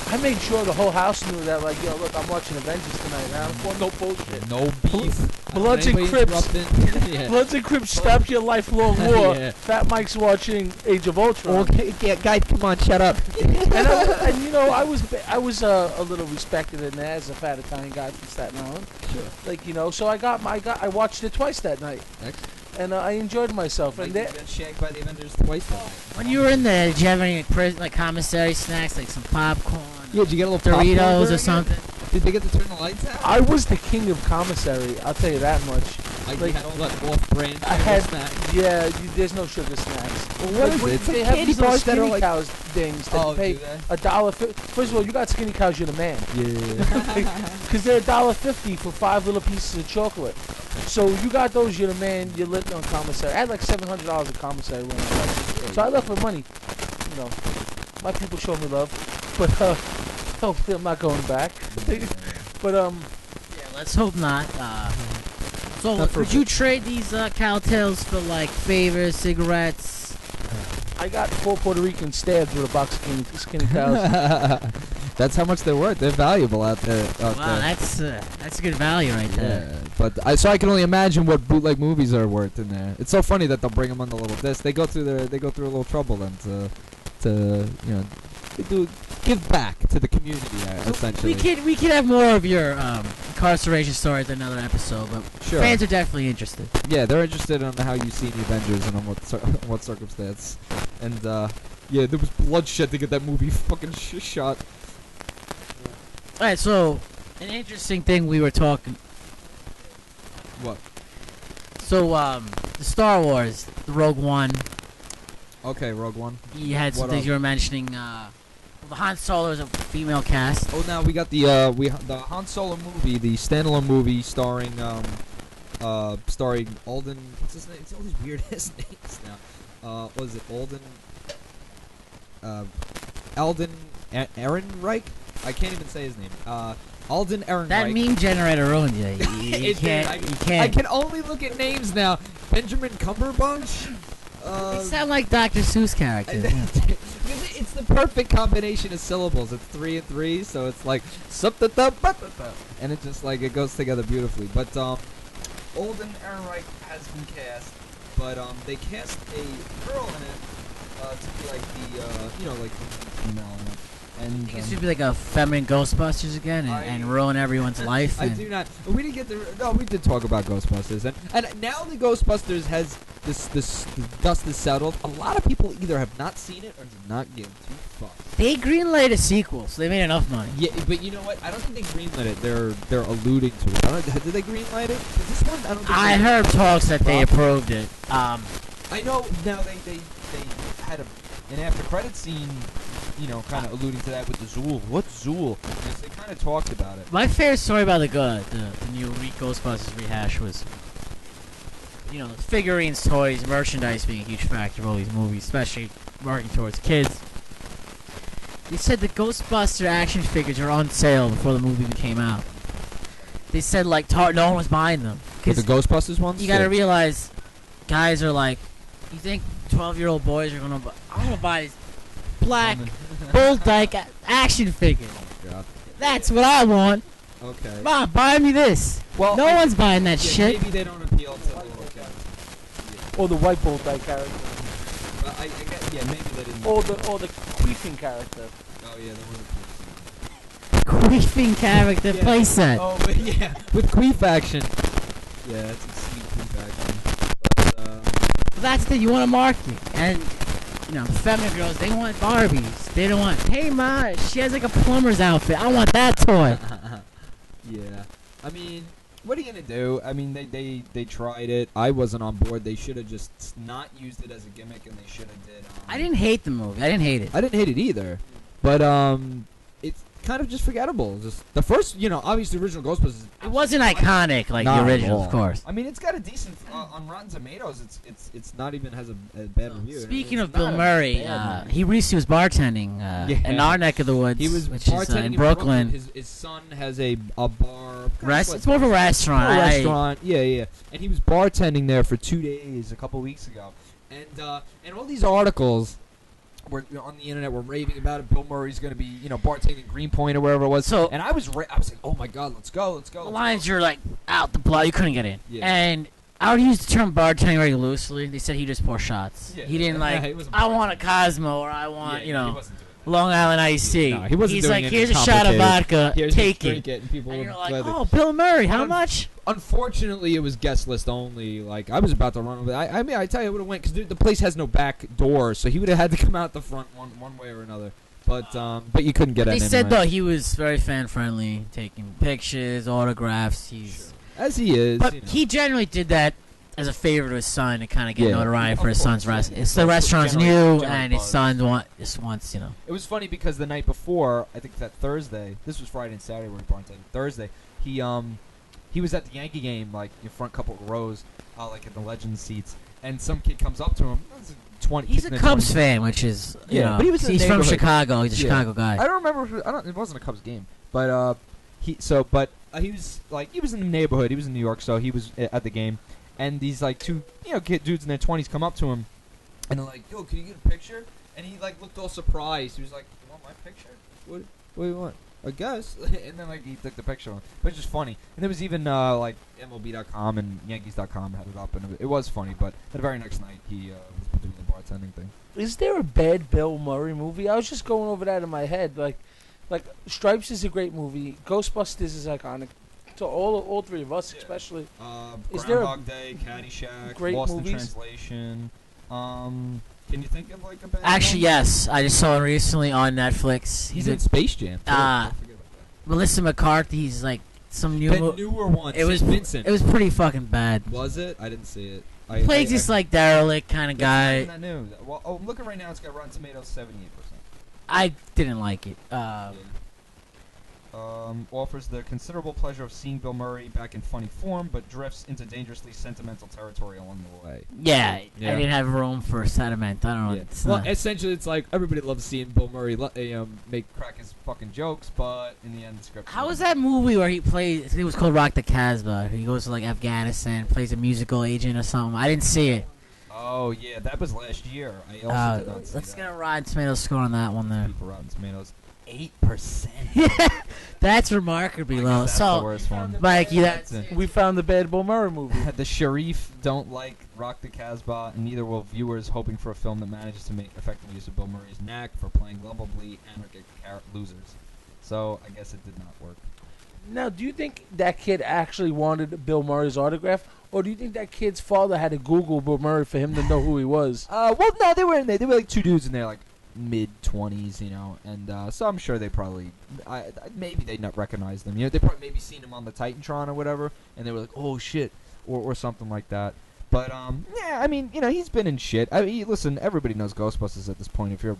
I made sure the whole house knew that, like, yo, look, I'm watching Avengers tonight, man. For no bullshit. No beef. Bloods and Anybody Crips. interrupting? Yeah. Bloods and Crips, stop your lifelong war. Yeah. Fat Mike's watching Age of Ultron. Okay, yeah, guys, come on, shut up. and you know, I was a little respected in there as a fat Italian guy from Staten Island. Sure. Like, you know, so I watched it twice that night, Excellent. and I enjoyed myself. And Mikey that, got shagged by the Avengers twice that night. When you were in there, did you have any like commissary snacks, like some popcorn, Yeah, did you get a little popcorn Doritos during or it? something? Did they get to turn the lights out? I was the king of commissary. I'll tell you that much. Like, like- you had all that off-brand I had, snacks. yeah. There's no suger snacks. Well, what is Like, it? It's they like have candy these little bars that are skinny like. cows things that Oh, you pay do they? $1.50. First of all, you got skinny cows, you're the man. Yeah. Because they're $1.50 for 5 little pieces of chocolate. So you got those, you're the man, you're lit on commissary. I had like $700 of commissary when I left. So I left with money. You know, my people show me love. But hopefully I'm not going back. But Yeah, let's hope not. So Not for would you trade these cowtails for like favors, cigarettes? I got 4 Puerto Ricans stabbed with a box of skinny cows. That's how much they're worth. They're valuable out there. Wow, that's a good value right there. Yeah, but I can only imagine what bootleg movies are worth in there. It's so funny that they'll bring them on the little disc. They go through a little trouble then to you know, they do give back to the community essentially. We could have more of your incarceration stories in another episode, but Sure. fans are definitely interested. Yeah, they're interested in how you see the Avengers and on what circumstance. And yeah, there was bloodshed to get that movie fucking shot. All right, so an interesting thing we were talking. What? So the Star Wars, the Rogue One. Okay, Rogue One. You had some What things else? you were mentioning. The Han Solo is a female cast. Oh, now we got the Han Solo movie, the standalone movie starring Alden. What's his name? It's all these weird ass names now. What is it? Alden Ehrenreich? I can't even say his name. Alden Ehrenreich. That meme generator ruined you. You It did. can't. You can't. I can only look at names now. Benjamin Cumberbatch. They sound like Dr. Seuss characters. It's the perfect combination of syllables. It's 3 and 3, so it's like and it just like it goes together beautifully. But Alden Ehrenreich has been cast, but they cast a girl in it to be like the like the female in it. And I guess you'd be like a feminine Ghostbusters again and ruin everyone's life. I and do not. We didn't get to. No, we did talk about Ghostbusters, and now the Ghostbusters has this the dust is settled. A lot of people either have not seen it or did not give two fucks. They greenlighted a sequel, so they made enough money. Yeah, but you know what? I don't think they greenlit it. They're alluding to it. Did they greenlight it? 'Cause this one, I don't think I they- heard talks that they approved it. I know now they had an after credit scene, kind of alluding to that with the Zool. What's Zool? Because they kind of talked about it. My favorite story about the new Ghostbusters rehash was, figurines, toys, merchandise being a huge factor of all these movies, especially marketing towards kids. They said the Ghostbuster action figures are on sale before the movie came out. They said no one was buying them. For the Ghostbusters ones? You gotta Yeah. realize, guys are like, you think 12-year-old boys are gonna buy? I'm gonna buy these black bull dyke action figure. Oh, God. That's what I want. Okay. Mom, buy me this. Well, no one's buying that shit. Maybe they don't appeal to the little kids. Or the white bull dyke character. But I guess, yeah, maybe they didn't. Or the queefing character. Oh, yeah, there was Queefing character Yeah. playset. Oh, but yeah, with queef action. Yeah, that's a sweet queef action. But, That's the you want to market, and feminine girls they want Barbies. They don't want. Hey ma, she has like a plumber's outfit. I want that toy. yeah. I mean, what are you gonna do? I mean, they tried it. I wasn't on board. They should have just not used it as a gimmick, and they should have did. I didn't hate the movie. I didn't hate it. I didn't hate it either, but it's kind of just forgettable. Just the first, obviously the original Ghostbusters. It wasn't iconic like Not the at original, all. of course. I mean, it's got a decent on Rotten Tomatoes. It's not even has a bad review. Speaking It's of Bill not a Murray, bad movie. he recently was bartending in our neck of the woods, He was which is bartending in Brooklyn. His son has a bar. It's more of a restaurant. A restaurant. Yeah. And he was bartending there for 2 days a couple weeks ago, and all these articles were on the internet were raving about it. Bill Murray's going to be bartending in Greenpoint or wherever it was. So and I was like, oh my God, let's go. The lines are like out the block. You couldn't get in. Yeah. And I would use the term bartending very loosely. They said he just pour shots. Yeah. He didn't like. He wasn't I want a bartending. Cosmo or I want He wasn't doing that. Long Island iced tea. No, he wasn't He's doing like, anything here's a shot of complicated. vodka. Here's Take just drink it. it, and people And would you're like, gladly. oh, Bill Murray, how much? Unfortunately, it was guest list only. Like I was about to run with it. I mean, I tell you, I would have went because the place has no back door, so he would have had to come out the front one way or another. But you couldn't get in. They said anyway. though he was very fan friendly, taking pictures, autographs. He's As he is. but he generally did that as a favor to his son to kind of get Yeah. notoriety for his Of son's course, restaurant. yeah. It's the restaurant's Generate new, and his buzz. son just wants. It was funny because the night before, I think that Thursday. This was Friday and Saturday where he bartended. Thursday, he was at the Yankee game, like in front couple of rows, like in the Legends seats, and some kid comes up to him. He's 20. He's a Cubs fan, which is Yeah, but he was in the he's from neighborhood. Chicago. He's a Yeah. Chicago guy. I don't remember. It wasn't a Cubs game, but he was like he was in the neighborhood. He was in New York, so he was at the game, and these like two dudes in their 20s come up to him, and they're like, "Yo, can you get a picture?" And he like looked all surprised. He was like, "You want my picture? What do you want?" I guess. And then like he took the picture, but it's just funny. And there was even like MLB.com and Yankees.com had it up, and it was funny. But the very next night he was doing the bartending thing. Is there a bad Bill Murray movie? I was just going over that in my head. Like Stripes is a great movie. Ghostbusters is iconic. To all three of us, especially. Is there a Groundhog Day, Caddyshack, great Lost in movies? Translation. Can you think of like a bad Actually, one? yes, I just saw him recently on Netflix. He's in Space Jam. Too. Ah. Don't forget about that. Melissa McCarthy's like some new. The newer one. It was St. Vincent. It was pretty fucking bad. Was it? I didn't see it. Plays this like derelict kind of guy. I knew. Well, I'm looking right now. It's got Rotten Tomatoes 78%. I didn't like it. Offers the considerable pleasure of seeing Bill Murray back in funny form, but drifts into dangerously sentimental territory along the way. Yeah, Yeah. I didn't have room for sentiment. I don't know. Yeah. It's Well, not- essentially, it's like everybody loves seeing Bill Murray crack his fucking jokes, but in the end, the script. How was that movie where he plays? I think it was called Rock the Casbah. He goes to like Afghanistan, plays a musical agent or something. I didn't see it. Oh yeah, that was last year. I also did not see Let's that. get a Rotten Tomatoes score on that one there. People Rotten Tomatoes 8%. That's remarkably low. That's the So, worst one. Mikey, that's That's We found the bad Bill Murray movie. The Sharif don't like Rock the Casbah, and neither will viewers hoping for a film that manages to make effective use of Bill Murray's knack for playing lovably anarchic losers. So I guess it did not work. Now, do you think that kid actually wanted Bill Murray's autograph, or do you think that kid's father had to Google Bill Murray for him to know who he was? Well, no, they were in there. They were like two dudes in there, like mid-20s, and so I'm sure they probably, maybe they not recognize them. They probably maybe seen him on the Titantron or whatever, and they were like, oh shit, or something like that. But yeah, I mean, he's been in shit. I mean, listen, everybody knows Ghostbusters at this point. If you're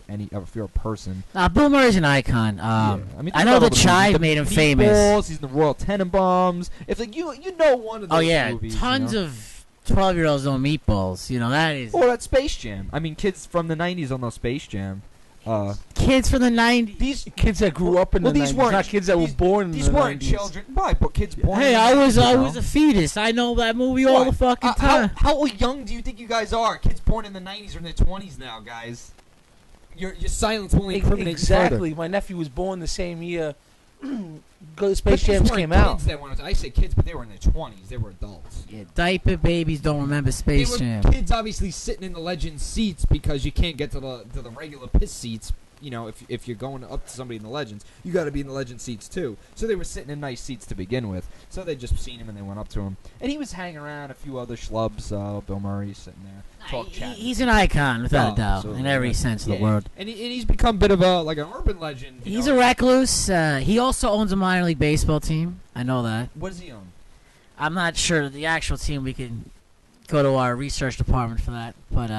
a person, Bill Murray's an icon. I I know the Chive made him famous. Meatballs, he's in the Royal Tenenbaums. If like you know one of those Oh yeah, movies, tons of 12-year-olds know Meatballs. That is or that Space Jam. I mean, kids from the '90s don't know Space Jam. kids from the '90s. These kids that grew up in the these 90s, weren't not kids that were born in the 90s. These weren't children. Why? But kids born. Hey, in the I was 90s, a fetus. I know that movie all the fucking time. How young do you think you guys are? Kids born in the '90s or in their 20s now, guys. Your silence will incriminate exactly. you further. My nephew was born the same year. Space But Jams these came weren't out. kids that wanted to, I say kids, but they were in their 20s. They were adults. Yeah, diaper babies don't remember They Space were Jam. kids, obviously sitting in the Legends seats because you can't get to the regular piss seats. You know, if you're going up to somebody in the Legends, you got to be in the Legend seats too. So they were sitting in nice seats to begin with. So they just seen him and they went up to him, and he was hanging around a few other schlubs. Bill Murray sitting there, chatting. He's an icon, without a doubt, absolutely, in every sense of the word. And he's become a bit of an urban legend. He's a recluse. He also owns a minor league baseball team. I know that. What does he own? I'm not sure the actual team. We can go to our research department for that, but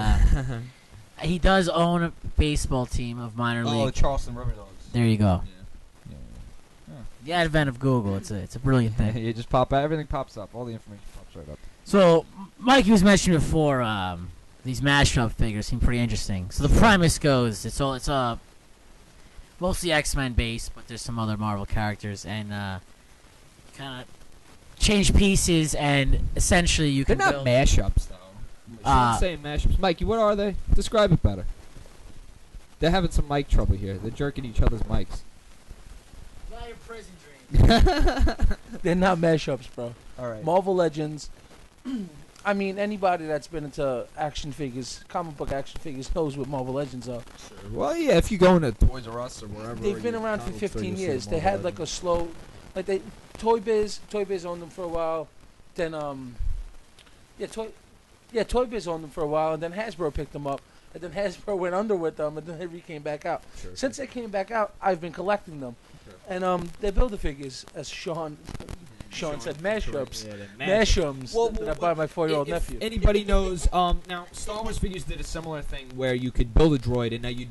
he does own a baseball team of minor league. Oh, the Charleston River Dogs. There you go. Yeah. The advent of Google. It's a brilliant thing. You just pop out. Everything pops up. All the information pops right up. So, Mikey was mentioning before, these mashup figures seem pretty interesting. So the premise goes, it's mostly X-Men based, but there's some other Marvel characters, and kind of change pieces, and essentially you They're can not build... mashups, though. Shouldn't say mashups. Mikey, what are they? Describe it better. They're having some mic trouble here. They're jerking each other's mics. Not your prison dream. They're not mashups, bro. All right. Marvel Legends. I mean, anybody that's been into action figures, comic book action figures, knows what Marvel Legends are. Sure. Well, yeah, if you go into Toys R Us or wherever. They've been around for 15 years. They had like a slow, Toy Biz owned them for a while. Then Toy Biz owned them for a while, and then Hasbro picked them up, and then Hasbro went under with them, and then they came back out. Sure. Since they came back out, I've been collecting them, and they're Build-A-Figures, as Sean said, mashups, mashums that I buy my 4-year-old nephew. If anybody knows, now Star Wars figures did a similar thing where you could build a droid, and now you'd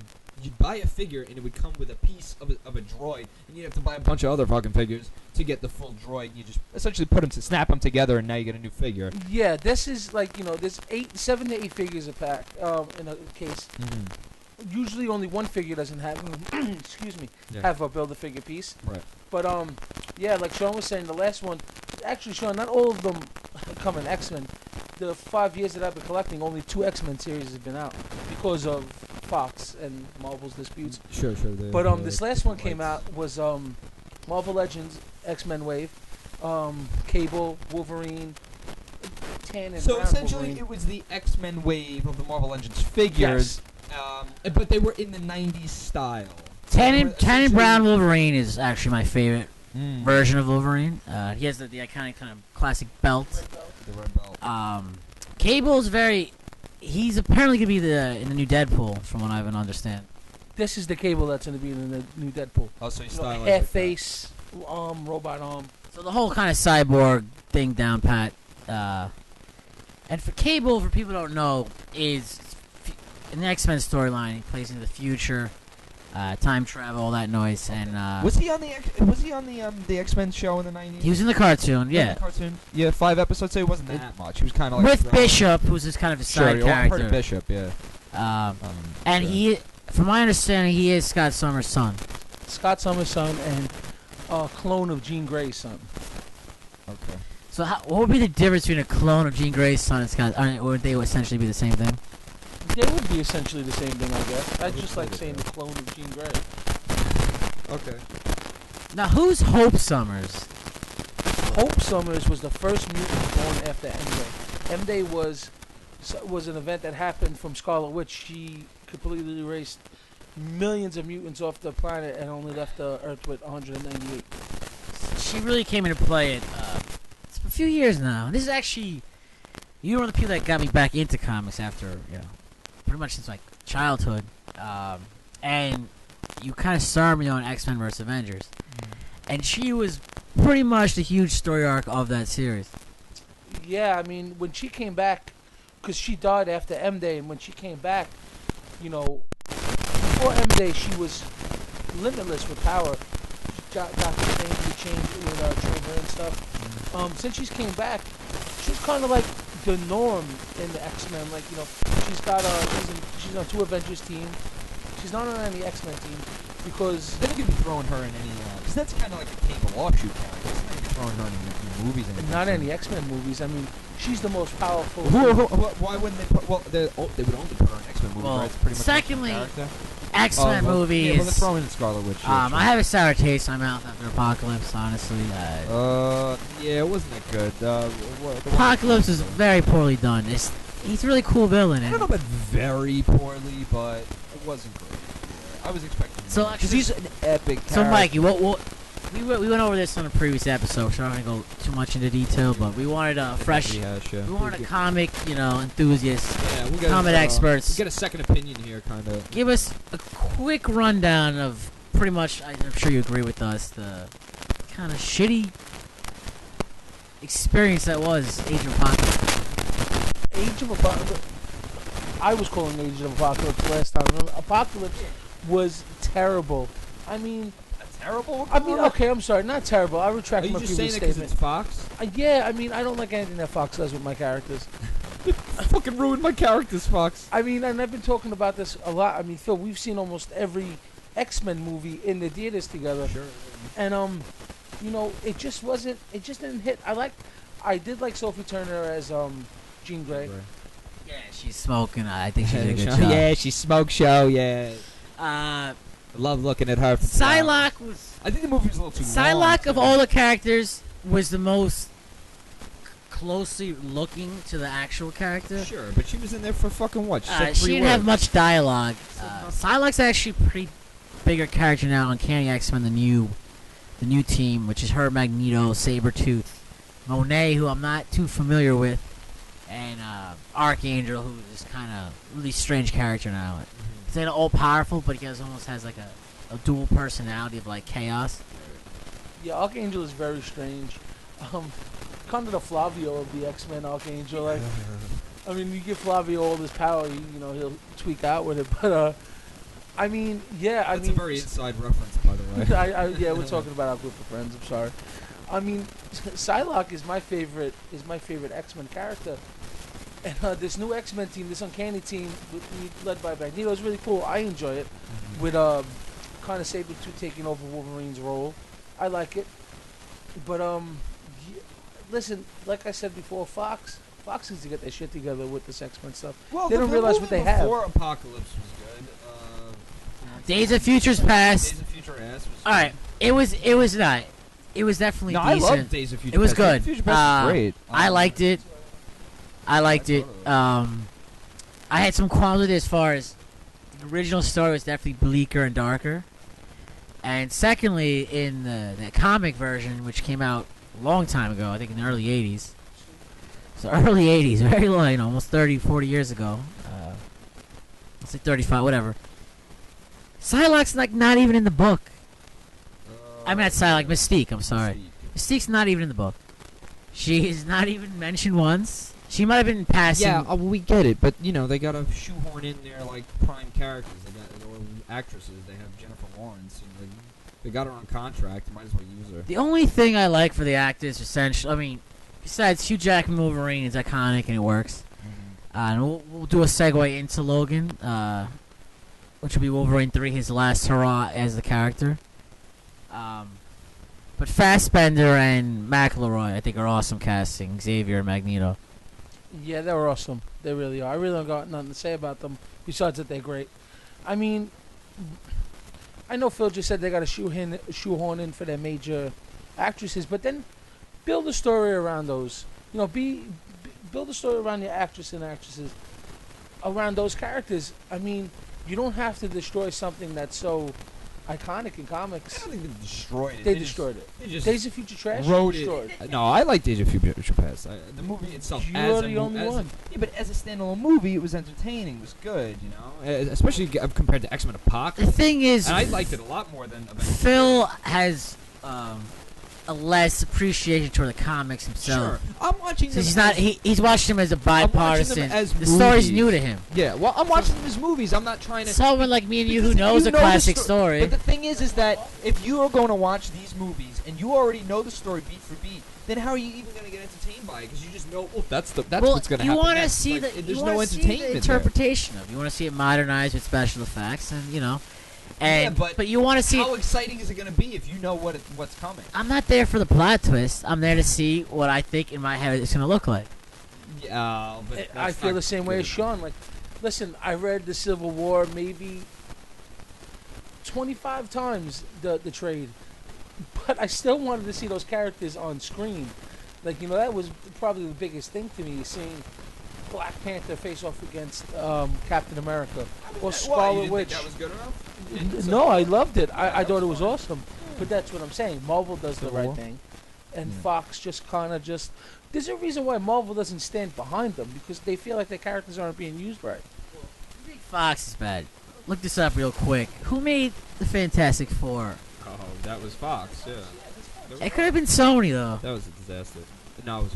buy a figure, and it would come with a piece of a droid, and you'd have to buy a bunch of other fucking figures to get the full droid. You just essentially snap them together, and now you get a new figure. Yeah, this is there's 7 to 8 figures a pack in a case. Mm-hmm. Usually only one figure doesn't have have a Build-A-Figure piece. Right. But like Sean was saying, the last one, actually, Sean, not all of them come in X-Men. The 5 years that I've been collecting, only 2 X-Men series have been out because of Fox and Marvel's disputes. Sure. But this last one came out was Marvel Legends X-Men Wave, Cable, Wolverine, Tan and So Brown essentially, Wolverine. it was the X-Men wave of the Marvel Legends figures, but they were in the '90s style. Tan and Brown Wolverine is actually my favorite version of Wolverine. He has the iconic kind of classic belt. The red belt. Cable's he's apparently going to be in the new Deadpool, from what I even understand. This is the Cable that's going to be in the new Deadpool. Oh, so he's stylized half like face, robot arm. So the whole kind of cyborg thing down pat. And for Cable, for people who don't know, is in the X-Men storyline, he plays into the future, time travel, all that noise, and Was he on the X-Men show in the '90s? he was in the cartoon, yeah. The cartoon? Yeah, 5 episodes. So it wasn't that much. He was kind of like With Bishop, who's this kind of a side character. Heard of Bishop, yeah. And yeah. from my understanding, he is Scott Summers' son. Scott Summers' son and a clone of Jean Grey's son. Okay. So what would be the difference between a clone of Jean Grey's son and Scott? Or would they essentially be the same thing? They would be essentially the same thing, I guess. That's just like saying the clone of Jean Grey. Okay. Now, who's Hope Summers? Hope Summers was the first mutant born after M-Day. M-Day was an event that happened from Scarlet Witch. She completely erased millions of mutants off the planet and only left the Earth with 198. She really came into play it's a few years now. This is actually, you're one of the people that got me back into comics after, pretty much since like childhood. And you kind of started me on X-Men vs. Avengers. And she was pretty much the huge story arc of that series. Yeah, I mean, when she came back, because she died after M-Day, and when she came back, before M-Day, she was limitless with power. Doctor Strange would change with Trevor and stuff. Since she's came back, she's kind of like the norm in the X-Men. Like, she's got she's on 2 Avengers team. She's not on any X-Men team because They're not going to be throwing her in any, because that's kind of like a Cable offshoot character. They're not going to be throwing her in any movies. not any X-Men movies. I mean, she's the most powerful. Why wouldn't they put? Well, they would only put her in X-Men movies, Well, right? It's pretty much secondly, the character. X-Men movie yeah, is. well, they're throwing in Scarlet Witch. Yeah, I have a sour taste in my mouth after Apocalypse. Honestly, yeah, it wasn't that good. The Apocalypse is very poorly done. He's a really cool villain. I don't know about very poorly, but it wasn't great. Yeah, I was expecting. So more, 'cause he's an epic character. So, Mikey, we went over this on a previous episode, so I'm not gonna go too much into detail. But we wanted a fresh, we wanted a comic, enthusiast, we got comic experts. Get a second opinion here, kind of. Give us a quick rundown of pretty much. I'm sure you agree with us. The kind of shitty experience that was Age of Apocalypse. Age of Apocalypse. I was calling Age of Apocalypse last time. Remember? Apocalypse was terrible. I mean, terrible? Okay, I'm sorry, not terrible. I retract my previous statement. Are you just saying it because it's Fox? Yeah, I mean, I don't like anything that Fox does with my characters. Fucking ruined my characters, Fox. I mean, and I've been talking about this a lot. I mean, Phil, we've seen almost every X-Men movie in the theaters together. Sure. And it just wasn't. It just didn't hit. I did like Sophie Turner as Jean Grey. Yeah, she's smoking. I think she did a good job. Yeah, she smoked show. Yeah. Love looking at her. Psylocke was. I think the movie was a little too Psylocke long. of all the characters was the most closely looking to the actual character. Sure, but she was in there for fucking what? She didn't have much dialogue. Psylocke's actually a pretty bigger character now on Uncanny X-Men, the new team, which is her, Magneto, Sabretooth, Monet, who I'm not too familiar with, and Archangel, who is kind of really strange character now. He's not all powerful, but he almost has like a dual personality of like chaos. Yeah, Archangel is very strange. Kind of the Flavio of the X-Men Archangel. Like, I mean, you give Flavio all this power, he'll tweak out with it. But I mean, yeah, That's a very inside reference, by the way. Yeah, we're talking about our group of friends. I'm sorry. I mean, Psylocke is my favorite X-Men character. And this new X-Men team, this Uncanny team, led by Magneto, is really cool. I enjoy it. With kind of Sabretooth taking over Wolverine's role. I like it. But listen, like I said before, Fox needs to get their shit together with this X-Men stuff. Well, they don't realize what they have. Before Apocalypse was good. Days of Future's Past. Days of Future Past was all right, it was not. It was definitely decent. I loved Days of Future Past. It was good. Days of Future Past was great. I liked it. I had some qualms with it as far as the original story was definitely bleaker and darker. And secondly, in the comic version, which came out a long time ago, I think in the early 80s. So early 80s, very long, almost 30, 40 years ago. Let's say 35, whatever. Psylocke's like not even in the book. I mean, not Psylocke, Mystique, I'm sorry. Mystique's not even in the book. She is not even mentioned once. She might have been passing. Yeah, we get it, but they gotta shoehorn in there like prime characters. They got actresses. They have Jennifer Lawrence. They got her on contract. Might as well use her. The only thing I like for the actors, essentially, I mean, besides Hugh Jackman Wolverine is iconic and it works. And we'll do a segue into Logan, which will be Wolverine 3, his last hurrah as the character. But Fassbender and McElroy, I think, are awesome casting. Xavier and Magneto. Yeah, they're awesome. They really are. I really don't got nothing to say about them besides that they're great. I mean, I know Phil just said they got to shoehorn in for their major actresses, but then build a story around those. Build a story around your actresses and actresses, around those characters. I mean, you don't have to destroy something that's so iconic in comics. I don't think they destroyed it. They destroyed it. They just Days of Future Trash wrote destroyed. No, I like Days of Future Past. The movie itself, You're the only one. Yeah, but as a standalone movie, it was entertaining. It was good, especially compared to X-Men Apocalypse. The thing is, and I liked it a lot more than Avengers. Phil has a less appreciation toward the comics himself. Sure, I'm watching. He's watching them as a bipartisan. The story's new to him. Yeah, well, I'm watching them as movies. I'm not trying to. Someone like me and you who knows a classic story. But the thing is that if you are going to watch these movies and you already know the story beat for beat, then how are you even going to get entertained by it? Because you just know, that's what's going to happen. You want to see there's no entertainment. Interpretation of. You want to see it modernized with special effects, and And yeah, but you want to see how exciting is it going to be if you know what's coming? I'm not there for the plot twist. I'm there to see what I think in my head it's going to look like. Yeah, but I feel the same way as Sean. Like, listen, I read the Civil War maybe 25 times the trade, but I still wanted to see those characters on screen. Like, that was probably the biggest thing to me, seeing Black Panther face off against Captain America or Scarlet Witch. That was good enough? No, I loved it. I thought it was awesome. But that's what I'm saying. Marvel does the right thing, and Fox just kind of just. There's a reason why Marvel doesn't stand behind them, because they feel like their characters aren't being used right. I think Fox is bad. Look this up real quick. Who made the Fantastic Four? Oh, that was Fox, yeah. It could have been Sony, though. That was a disaster. No, it was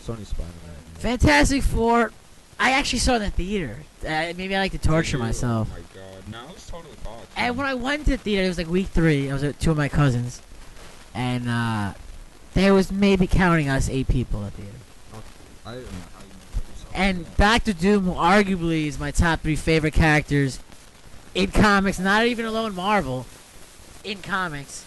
Sony's Spider-Man. Fantastic Four, I actually saw it in the theater. Maybe I like to torture myself. Oh, my God. No, it was totally Fox. And when I went to the theater, it was like week 3. I was with 2 of my cousins. And there was maybe counting us 8 people at the theater. And Doctor Doom, who arguably is my top 3 favorite characters in comics, not even alone Marvel, in comics,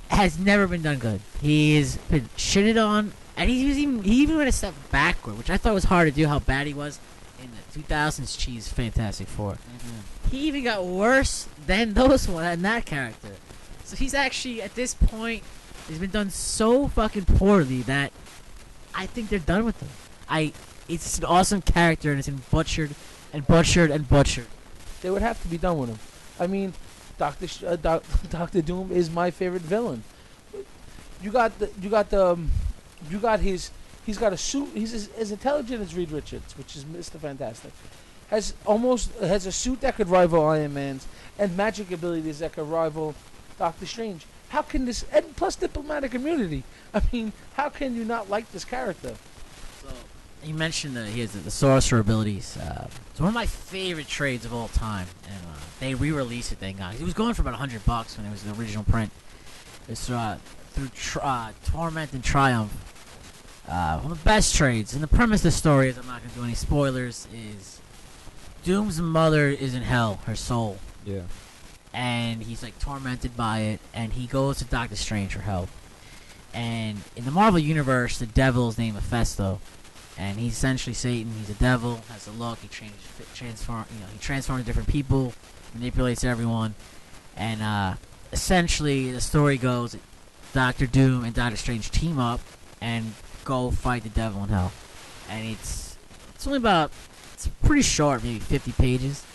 has never been done good. He has been shitted on, and he even went a step backward, which I thought was hard to do, how bad he was in the 2000s cheese Fantastic Four. Mm-hmm. He even got worse than those one and that character. So he's actually, at this point, he's been done so fucking poorly that I think they're done with him. It's an awesome character, and it's been butchered and butchered and butchered. They would have to be done with him. I mean, Doctor Doom is my favorite villain. He's got a suit. He's as intelligent as Reed Richards, which is Mr. Fantastic. Has a suit that could rival Iron Man's, and magic abilities that could rival Doctor Strange. How can this, and plus diplomatic immunity? I mean, how can you not like this character? So you mentioned that he has the sorcerer abilities. It's one of my favorite trades of all time, and they re-released it. Thank God. It was going for about $100 when it was the original print. It's through Torment and Triumph. One of the best trades. And the premise of the story is, I'm not going to do any spoilers, is Doom's mother is in hell, her soul. Yeah. And he's like tormented by it, and he goes to Doctor Strange for help. And in the Marvel universe, the devil is named Mephisto, and he's essentially Satan. He's a devil, has a look. He transforms into different people, manipulates everyone, and essentially the story goes, Doctor Doom and Doctor Strange team up and go fight the devil in hell. And it's pretty short, maybe 50 pages.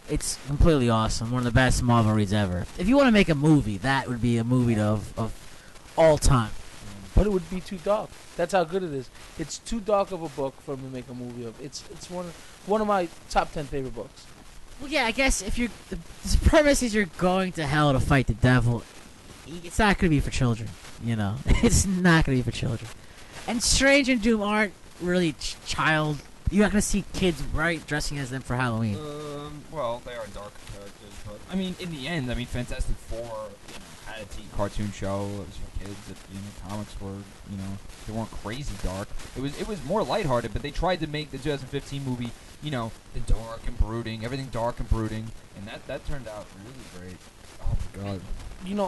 It's completely awesome. One of the best Marvel reads ever. If you want to make a movie, that would be a movie of all time. But it would be too dark. That's how good it is. It's too dark of a book for him to make a movie of. It's one of my top 10 favorite books. Well, yeah, I guess if the premise is you're going to hell to fight the devil, it's not going to be for children. It's not going to be for children. And Strange and Doom aren't really child. You're not going to see kids dressing as them for Halloween. Well, they are dark characters, but I mean, in the end, Fantastic Four had a teen cartoon show. It was for kids. Comics were, they weren't crazy dark. It was more lighthearted, but they tried to make the 2015 movie, the dark and brooding, everything dark and brooding, and that turned out really great. Oh my God.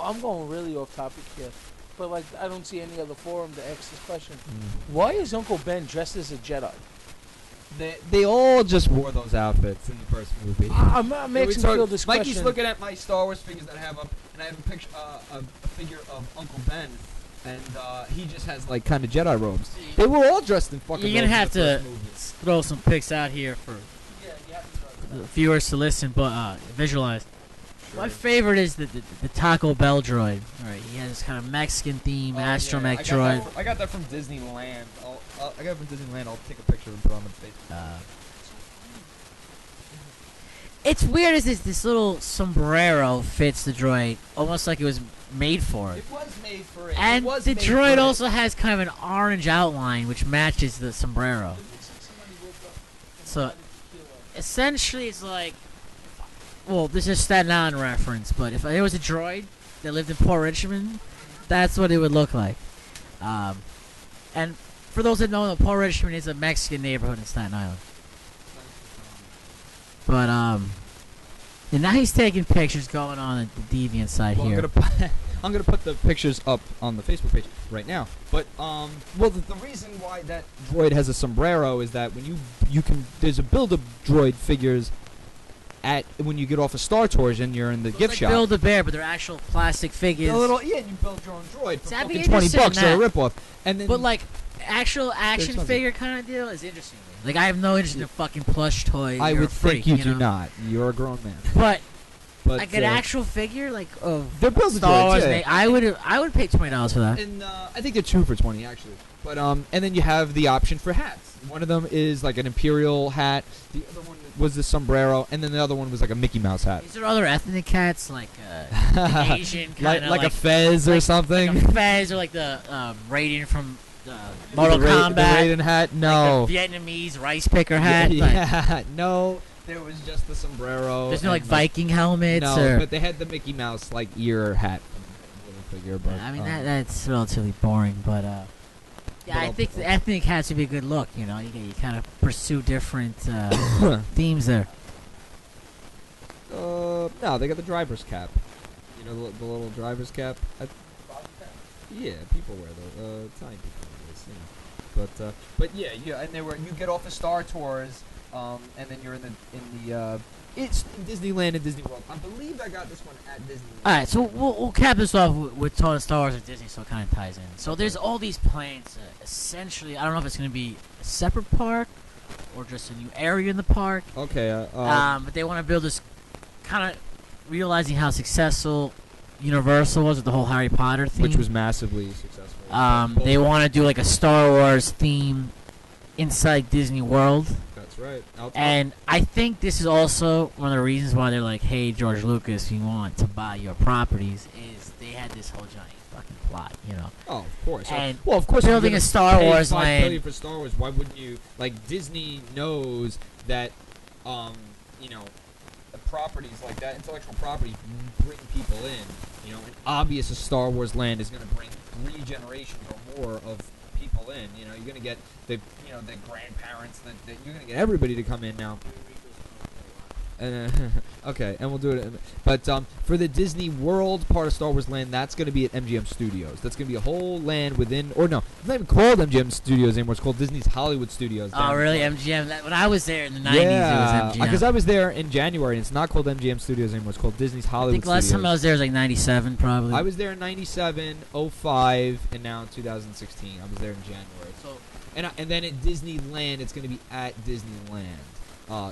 I'm going really off topic here, but I don't see any other forum to ask this question. Why is Uncle Ben dressed as a Jedi? They all just wore those outfits in the first movie. I'm asking Phil this question. Mikey's looking at my Star Wars figures that I have up, and I have a picture, a figure of Uncle Ben, and he just has kind of Jedi robes. They were all dressed in fucking. You're gonna have to throw some pics out here for the viewers to listen, but visualize. Sure. My favorite is the Taco Bell droid. All right, he has kind of Mexican theme, astromech droid. I got that from Disneyland. I'll take a picture and put it on the Facebook. It's weird as this little sombrero fits the droid, almost like it was made for it. It was made for it. And the droid also has kind of an orange outline, which matches the sombrero. So, essentially, it's like... Well, this is Staten Island reference, but if there was a droid that lived in Port Richmond, that's what it would look like. And for those that know, Port Richmond is a Mexican neighborhood in Staten Island. But and now he's taking pictures going on the Deviant side here. I'm gonna put the pictures up on the Facebook page right now. But the reason why that droid has a sombrero is that when there's a build of droid figures when you get off of Star Tours and you're in the So gift it's shop. like Build a Bear, but they're actual plastic figures. You build your own droid for That'd be fucking $20 interesting, or a that. ripoff. And then, But like actual action something. figure kind of deal is interesting. to me. Like I have no interest in a fucking plush toy. I You're would a freak, think you do know? not. You're a grown man. But But like an actual figure, like of they're built Star Wars, droids, yeah. I would pay $20 for that. And I think they're 2 for $20 actually. But and then you have the option for hats. One of them is like an Imperial hat. The other one was the sombrero, and then the other one was like a Mickey Mouse hat. Is there other ethnic hats like the Asian kind of like a fez or something? Like a Fez or like the Raiden from Mortal Kombat. The Raiden hat? No. Like the Vietnamese rice picker hat. Yeah, no. There was just the sombrero. There's no like and, Viking helmets. No, or, but they had the Mickey Mouse like ear hat little figure. But I mean that's relatively boring, but yeah, I think the ethnic hats would be a good look. You know, you kind of pursue different themes there. No, they got the driver's cap. You know the little driver's cap. Yeah, people wear those. Tiny people wear those. You know. But yeah, and you get off of Star Tours, and then you're in the it's Disneyland and Disney World. I believe I got this one at Disneyland. All right, so we'll cap this off with talking Star Wars and Disney, so it kind of ties in. So there's all these planes. Essentially, I don't know if it's going to be a separate park or just a new area in the park. Okay. But they want to build this kind of realizing how successful Universal was with the whole Harry Potter theme, which was massively successful. They want to do like a Star Wars theme inside Disney World. That's right. And I think this is also one of the reasons why they're like, hey, George Lucas, we want to buy your properties, is they had this whole giant fucking plot, you know. Oh, of course. And well, of course. building a Star Wars $5 land. billion for Star Wars. Why wouldn't you? Like Disney knows that, you know, the properties like that, intellectual property, bring people in. You know, and obvious a Star Wars land is going to bring 3 generations or more of people in. You know, you're going to get the grandparents. You're going to get everybody to come in now. Okay, and we'll do it. But for the Disney World part of Star Wars Land, that's going to be at MGM Studios. That's going to be a whole land within, or no, it's not even called MGM Studios anymore. It's called Disney's Hollywood Studios. Oh, really? MGM? When I was there in the 90s, it was MGM. Because I was there in January, and it's not called MGM Studios anymore. It's called Disney's Hollywood I think last Studios. time I was there was like 97, probably. I was there in 97, 05, and now in 2016. I was there in January. So, and then at Disneyland, it's going to be at Disneyland.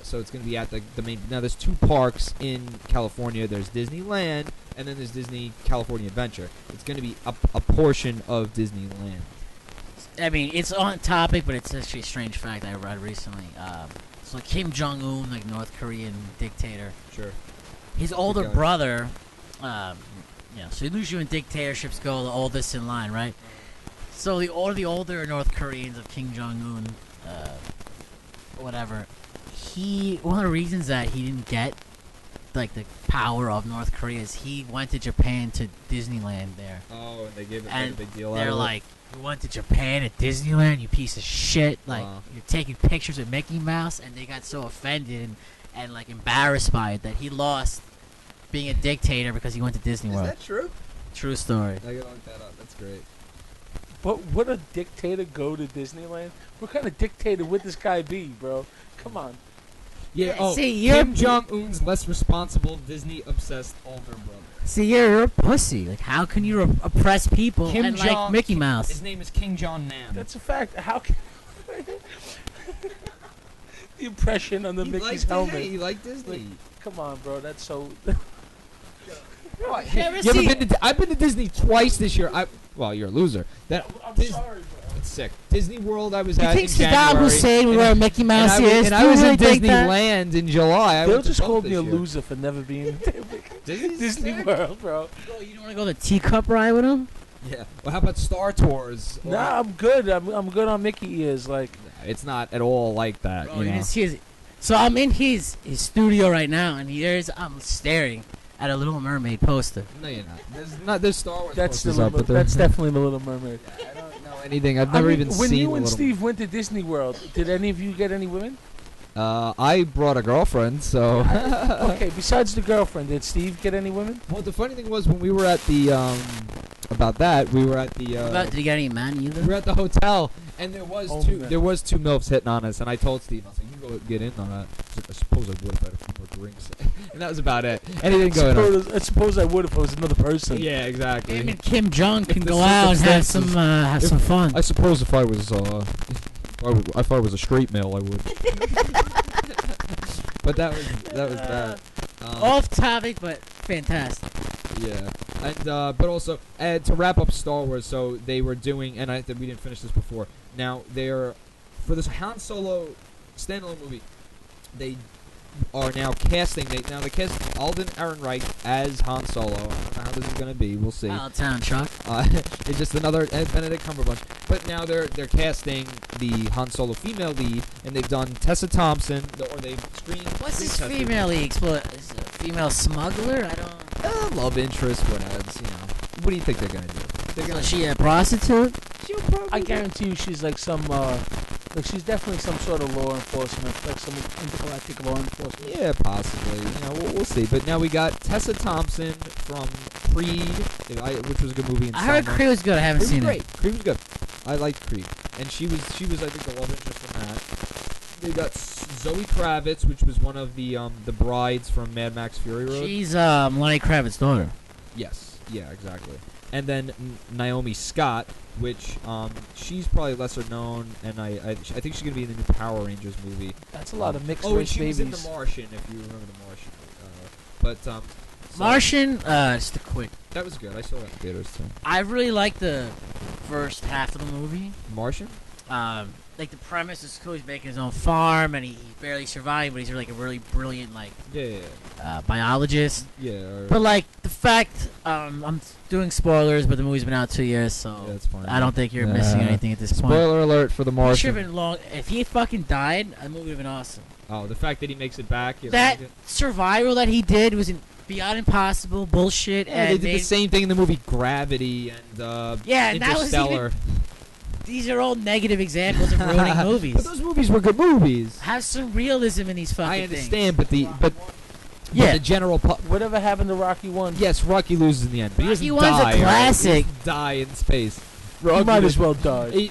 So it's going to be at the main. Now there's 2 parks in California. There's Disneyland, and then there's Disney California Adventure. It's going to be a portion of Disneyland. I mean, it's on topic, but it's actually a strange fact I read recently. So Kim Jong-un, like North Korean dictator. Sure. His older brother, so usually when dictatorships go, the oldest in line, right? So the older North Koreans of Kim Jong-un, whatever. One of the reasons that he didn't get like the power of North Korea is he went to Japan to Disneyland there. Oh, and they gave it and a big deal out they're of it. like, you went to Japan at Disneyland, you piece of shit. Like, you're taking pictures with Mickey Mouse, and they got so offended and like embarrassed by it that he lost being a dictator because he went to Disney World. Is that true? True story. I gotta look that up. That's great. But would a dictator go to Disneyland? What kind of dictator would this guy be, bro? Come on. Yeah, see, Kim Jong-un's less responsible, Disney-obsessed older brother. See, you're a pussy. Like, how can you oppress people and like Mickey Mouse? His name is King John Nam. That's a fact. How can... the impression on the Mickey's helmet. Hey, he liked Disney. Like, come on, bro. That's so... I've been to Disney twice this year. Well, you're a loser. I'm sorry, bro. It's sick. Disney World, I was You at think in Saddam January. Hussein would wear Mickey Mouse ears? And I was in Disneyland in July. They'll just call me a loser for never being Disney World, bro. Bro, you don't want to go to the teacup ride with him? Yeah. Well, how about Star Tours? Nah, I'm good. I'm good on Mickey ears. Like, it's not at all like that. Bro, you know? So I'm in his studio right now, and I'm staring at a Little Mermaid poster. No, you're not. There's Star Wars posters up, but that's definitely the Little Mermaid. I don't know anything. I've never even when seen. When you and Steve went to Disney World, did any of you get any women? I brought a girlfriend, so. Okay, besides the girlfriend, did Steve get any women? Well, the funny thing was when we were at the we were at the. Did you get any man either? We were at the hotel, and there was two MILFs hitting on us, and I told Steve, I was like, "You go get in on that." I suppose I would if I had a few more drinks. And that was about it. Anything going on? I suppose I would if I was another person. Yeah, exactly. Him and Kim Jong can the go out and have circumstances- some fun. I suppose if I was if I was a straight male, I would. But that was that. Off topic, but fantastic. Yeah, and but also to wrap up Star Wars, so they were doing, and we didn't finish this before. Now they're for this Han Solo standalone movie, they are now casting. They cast Alden Ehrenreich as Han Solo. I don't know how this is gonna be. We'll see. Out of town, Chuck. It's just another Benedict Cumberbatch. But now they're casting the Han Solo female lead, and they've done Tessa Thompson, or they've screened. What's this screen tested- female league? Is it a female smuggler? I don't. love interest, whatevs, you know. What do you think they're gonna do? They're gonna. Is she a prostitute? She'll probably I guarantee you, she's like some, like she's definitely some sort of law enforcement, like some intergalactic law enforcement. Yeah, possibly. You know, we'll see. But now we got Tessa Thompson from Creed, which was a good movie. In I heard summer. Creed was good. I haven't Creed seen was it. great. Creed was good. I liked Creed, and she was I think the love interest in that. They got Zoe Kravitz, which was one of the brides from Mad Max Fury Road. She's Lenny Kravitz's daughter. Yes. Yeah. Exactly. And then Naomi Scott, which she's probably lesser known, and I think she's gonna be in the new Power Rangers movie. That's a lot of mixed Oh, and race she babies. was in The Martian, if you remember The Martian. So Martian, just a quick. that was good. I saw that in theaters too. I really liked the first half of the movie. Martian? Like the premise is cool. He's making his own farm, and he barely survived, but he's like a really brilliant biologist. Yeah. But like the fact, I'm doing spoilers, but the movie's been out 2 years, so Yeah, that's fine. I don't think you're missing anything at this point. Spoiler alert for The It should Martian. have been long. If he fucking died, the movie would have been awesome. Oh, the fact that he makes it back. You That like it? survival that he did was beyond impossible bullshit. Yeah, and they did the same thing in the movie Gravity and Yeah, and that was Interstellar. These are all negative examples of ruining But movies. those movies were good movies. Have some realism in these fucking I understand, things. but Yeah. the general Whatever happened to Rocky 1? yes, Rocky loses in the end, but he Rocky doesn't 1's a die. Right? classic. He doesn't die in space. He might as well die.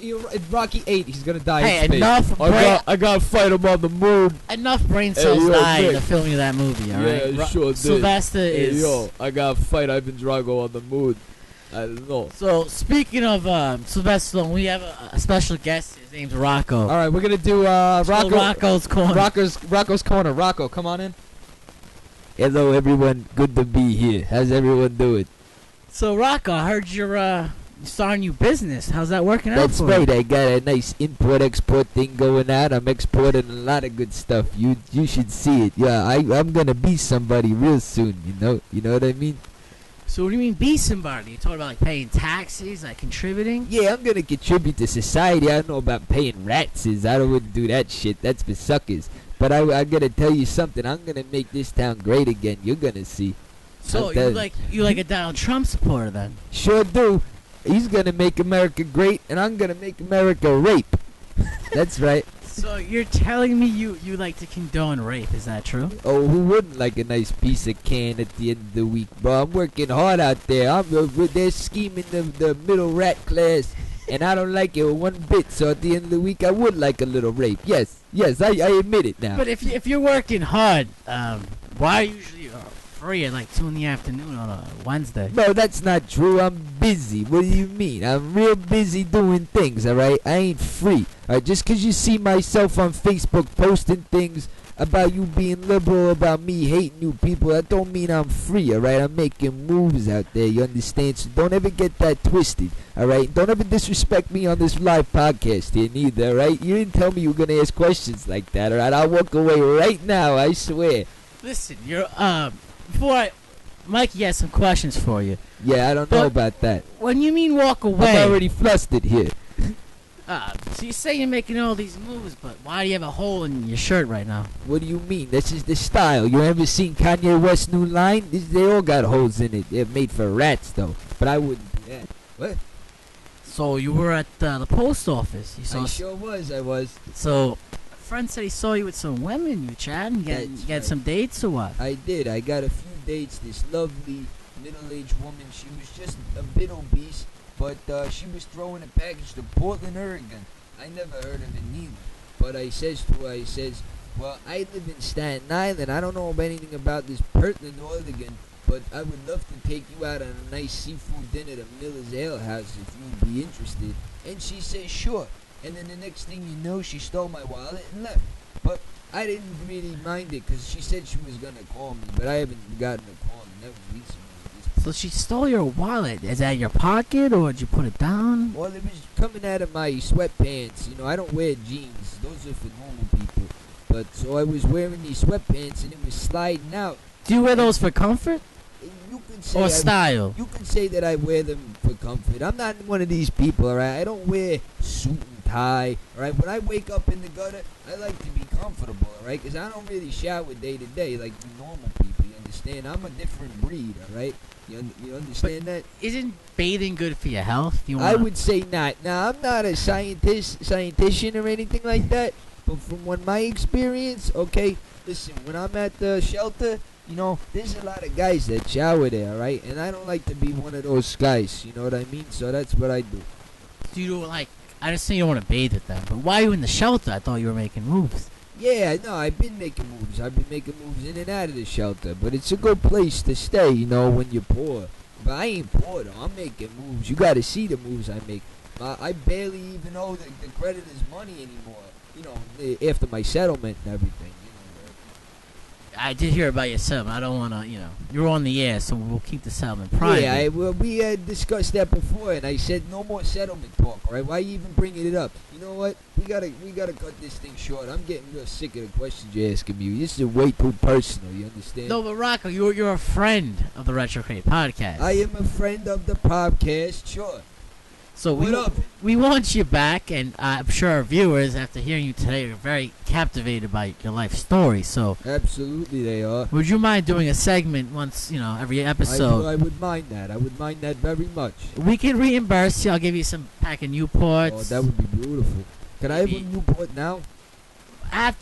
Rocky 8, he's gonna die Hey, in space. enough I gotta fight him on the moon. enough brain cells yo, died in Vic. the filming of that movie, alright? sure did. Sylvester is... I gotta fight Ivan Drago on the moon. I don't know. So, speaking of Sylvester Stallone, we have a special guest. His name's Rocco. All right, we're gonna do Rocco's Corner. Rocco's Corner. Rocco, come on in. Hello, everyone. Good to be here. How's everyone doing? So, Rocco, I heard you're starting a new business. How's that working out That's for right. you? I got a nice import-export thing going on. I'm exporting a lot of good stuff. You should see it. Yeah, I'm gonna be somebody real soon. You know what I mean? So, what do you mean be somebody? You talking about like paying taxes, like contributing? Yeah, I'm gonna contribute to society. I don't know about paying ratses. I wouldn't do that shit. That's for suckers. But I'm gonna tell you something. I'm gonna make this town great again. You're gonna see. So, I'm you like a Donald Trump supporter then? Sure do. He's gonna make America great, and I'm gonna make America rape. That's right. So, you're telling me you like to condone rape, is that true? Oh, who wouldn't like a nice piece of can at the end of the week, bro? I'm working hard out there. They're scheming the middle rat class, and I don't like it one bit. So at the end of the week, I would like a little rape. Yes, I admit it now. But if you're working hard, why are you usually free at like 2 in the afternoon on a Wednesday? No, that's not true. I'm busy. What do you mean? I'm real busy doing things, alright? I ain't free. Alright, just 'cause you see myself on Facebook posting things about you being liberal, about me hating you people, that don't mean I'm free, alright? I'm making moves out there, you understand? So don't ever get that twisted, alright? Don't ever disrespect me on this live podcast here neither, alright? You didn't tell me you were gonna ask questions like that, alright? I'll walk away right now, I swear. Listen, you're Mikey has some questions for you. Yeah, I don't know about that. When you mean walk away, I'm already flustered here. so you say you're making all these moves, but why do you have a hole in your shirt right now? What do you mean? This is the style. You ever seen Kanye West's new line? They all got holes in it. They're made for rats, though. But I wouldn't do that. What? So you were at the post office. You saw. I sure was. I was. So a friend said he saw you with some women. You chatting? You That's got right. some dates or what? I did. I got a few dates. This lovely middle-aged woman. She was just a bit obese, but she was throwing a package to Portland, Oregon. I never heard of it neither. But I says to her, I says, Well, I live in Staten Island. I don't know anything about this Portland, Oregon, but I would love to take you out on a nice seafood dinner to Miller's Ale House if you'd be interested. And she says, sure. And then the next thing you know, she stole my wallet and left. But I didn't really mind it because she said she was going to call me, but I haven't gotten a call, and that was recently. So she stole your wallet. Is that your pocket, or did you put it down? Well, it was coming out of my sweatpants. You know, I don't wear jeans. Those are for normal people. But so I was wearing these sweatpants, and it was sliding out. Do you wear those for comfort You could say or style? You can say that I wear them for comfort. I'm not one of these people, all right? I don't wear suit and tie, all right? When I wake up in the gutter, I like to be comfortable, all right? Because I don't really shower day to day like you normal people, you understand? I'm a different breed, all right? You understand that? Isn't bathing good for your health? I would say not. Now, I'm not a scientician or anything like that, but from my experience, okay, listen, when I'm at the shelter, you know, there's a lot of guys that shower there, right? And I don't like to be one of those guys, you know what I mean? So that's what I do. Do you like? I just say you don't want to bathe with them, but why are you in the shelter? I thought you were making moves. Yeah, no, I've been making moves. I've been making moves in and out of the shelter, but it's a good place to stay, you know, when you're poor. But I ain't poor, though. I'm making moves. You got to see the moves I make. I barely even owe the creditors money anymore, you know, after my settlement and everything. I did hear about your settlement. I don't want to, you're on the air, so we'll keep the settlement private. Yeah, we had discussed that before, and I said no more settlement talk, right? Why are you even bringing it up? You know what? We gotta cut this thing short. I'm getting real sick of the questions you're asking me. This is way too personal, you understand? No, but Rocco, you're a friend of the Retrocade podcast. I am a friend of the podcast, sure. So What up? We want you back, and I'm sure our viewers, after hearing you today, are very captivated by your life story. So Absolutely they are. would you mind doing a segment once, every episode? I would mind that. I would mind that very much. We can reimburse you. I'll give you some pack of Newports. Oh, that would be beautiful. Can I have a Newport now?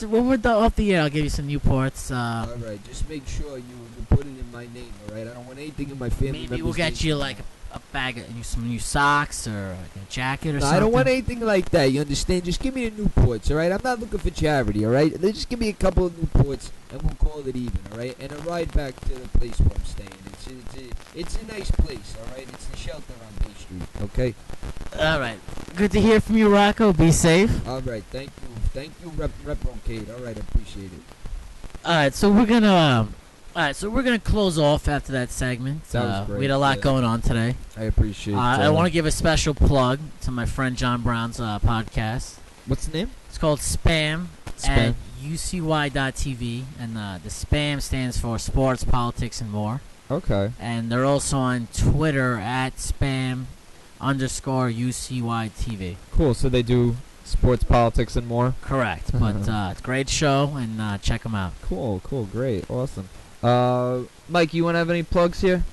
When we're done off the air, I'll give you some Newports. All right, just make sure you put it in my name, all right? I don't want anything in my family Maybe members' we'll get names. you like a bag of some new socks or like a jacket or No, something. I don't want anything like that, you understand? Just give me the Newports, all right? I'm not looking for charity, all right? Just give me a couple of Newports, and we'll call it even, all right? And a ride back to the place where I'm staying. It's a nice place, all right? It's the shelter on Bay Street, okay? All right. Good to hear from you, Rocco. Be safe. All right, thank you. Thank you, Retrocade. All right, I appreciate it. All right, so we're gonna close off after that segment. That was great, We had a lot yeah. going on today. I appreciate it. I want to give a special plug to my friend John Brown's podcast. What's the name? It's called Spam, Spam. at UCY.TV, and the Spam stands for Sports, Politics, and More. Okay. And they're also on Twitter at Spam_UCYTV. Cool. So they do sports, politics, and more. Correct. But it's a great show, and check them out. Cool. Great. Awesome. Mike, you want to have any plugs here?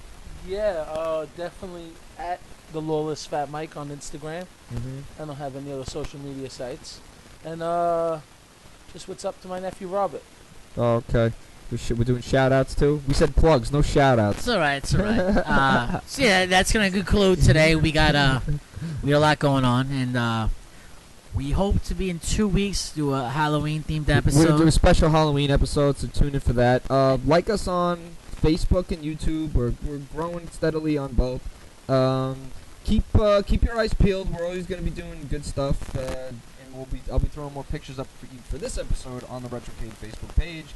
Yeah, definitely at the Lawless Fat Mike on Instagram. Mm-hmm. I don't have any other social media sites. And just what's up to my nephew Robert. Oh, okay. We're doing shout-outs, too? We said plugs, no shout-outs. It's all right. So yeah, that's gonna conclude today. We got a lot going on, and we hope to be in 2 weeks do a Halloween-themed episode. We're going to do a special Halloween episode, so tune in for that. Like us on Facebook and YouTube. We're growing steadily on both. Keep your eyes peeled. We're always going to be doing good stuff, and I'll be throwing more pictures up for this episode on the Retrocade Facebook page.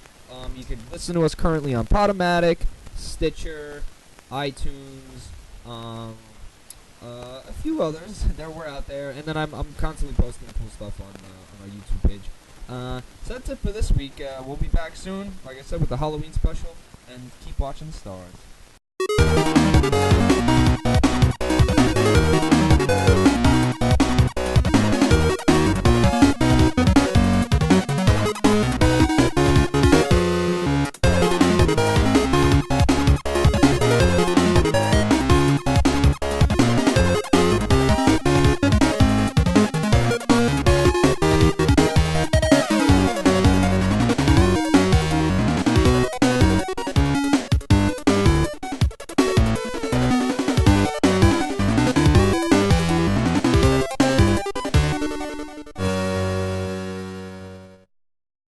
You can listen to us currently on Podomatic, Stitcher, iTunes, a few others. We're out there, and then I'm constantly posting cool stuff on our YouTube page. So that's it for this week. We'll be back soon, like I said, with the Halloween special, and keep watching the stars.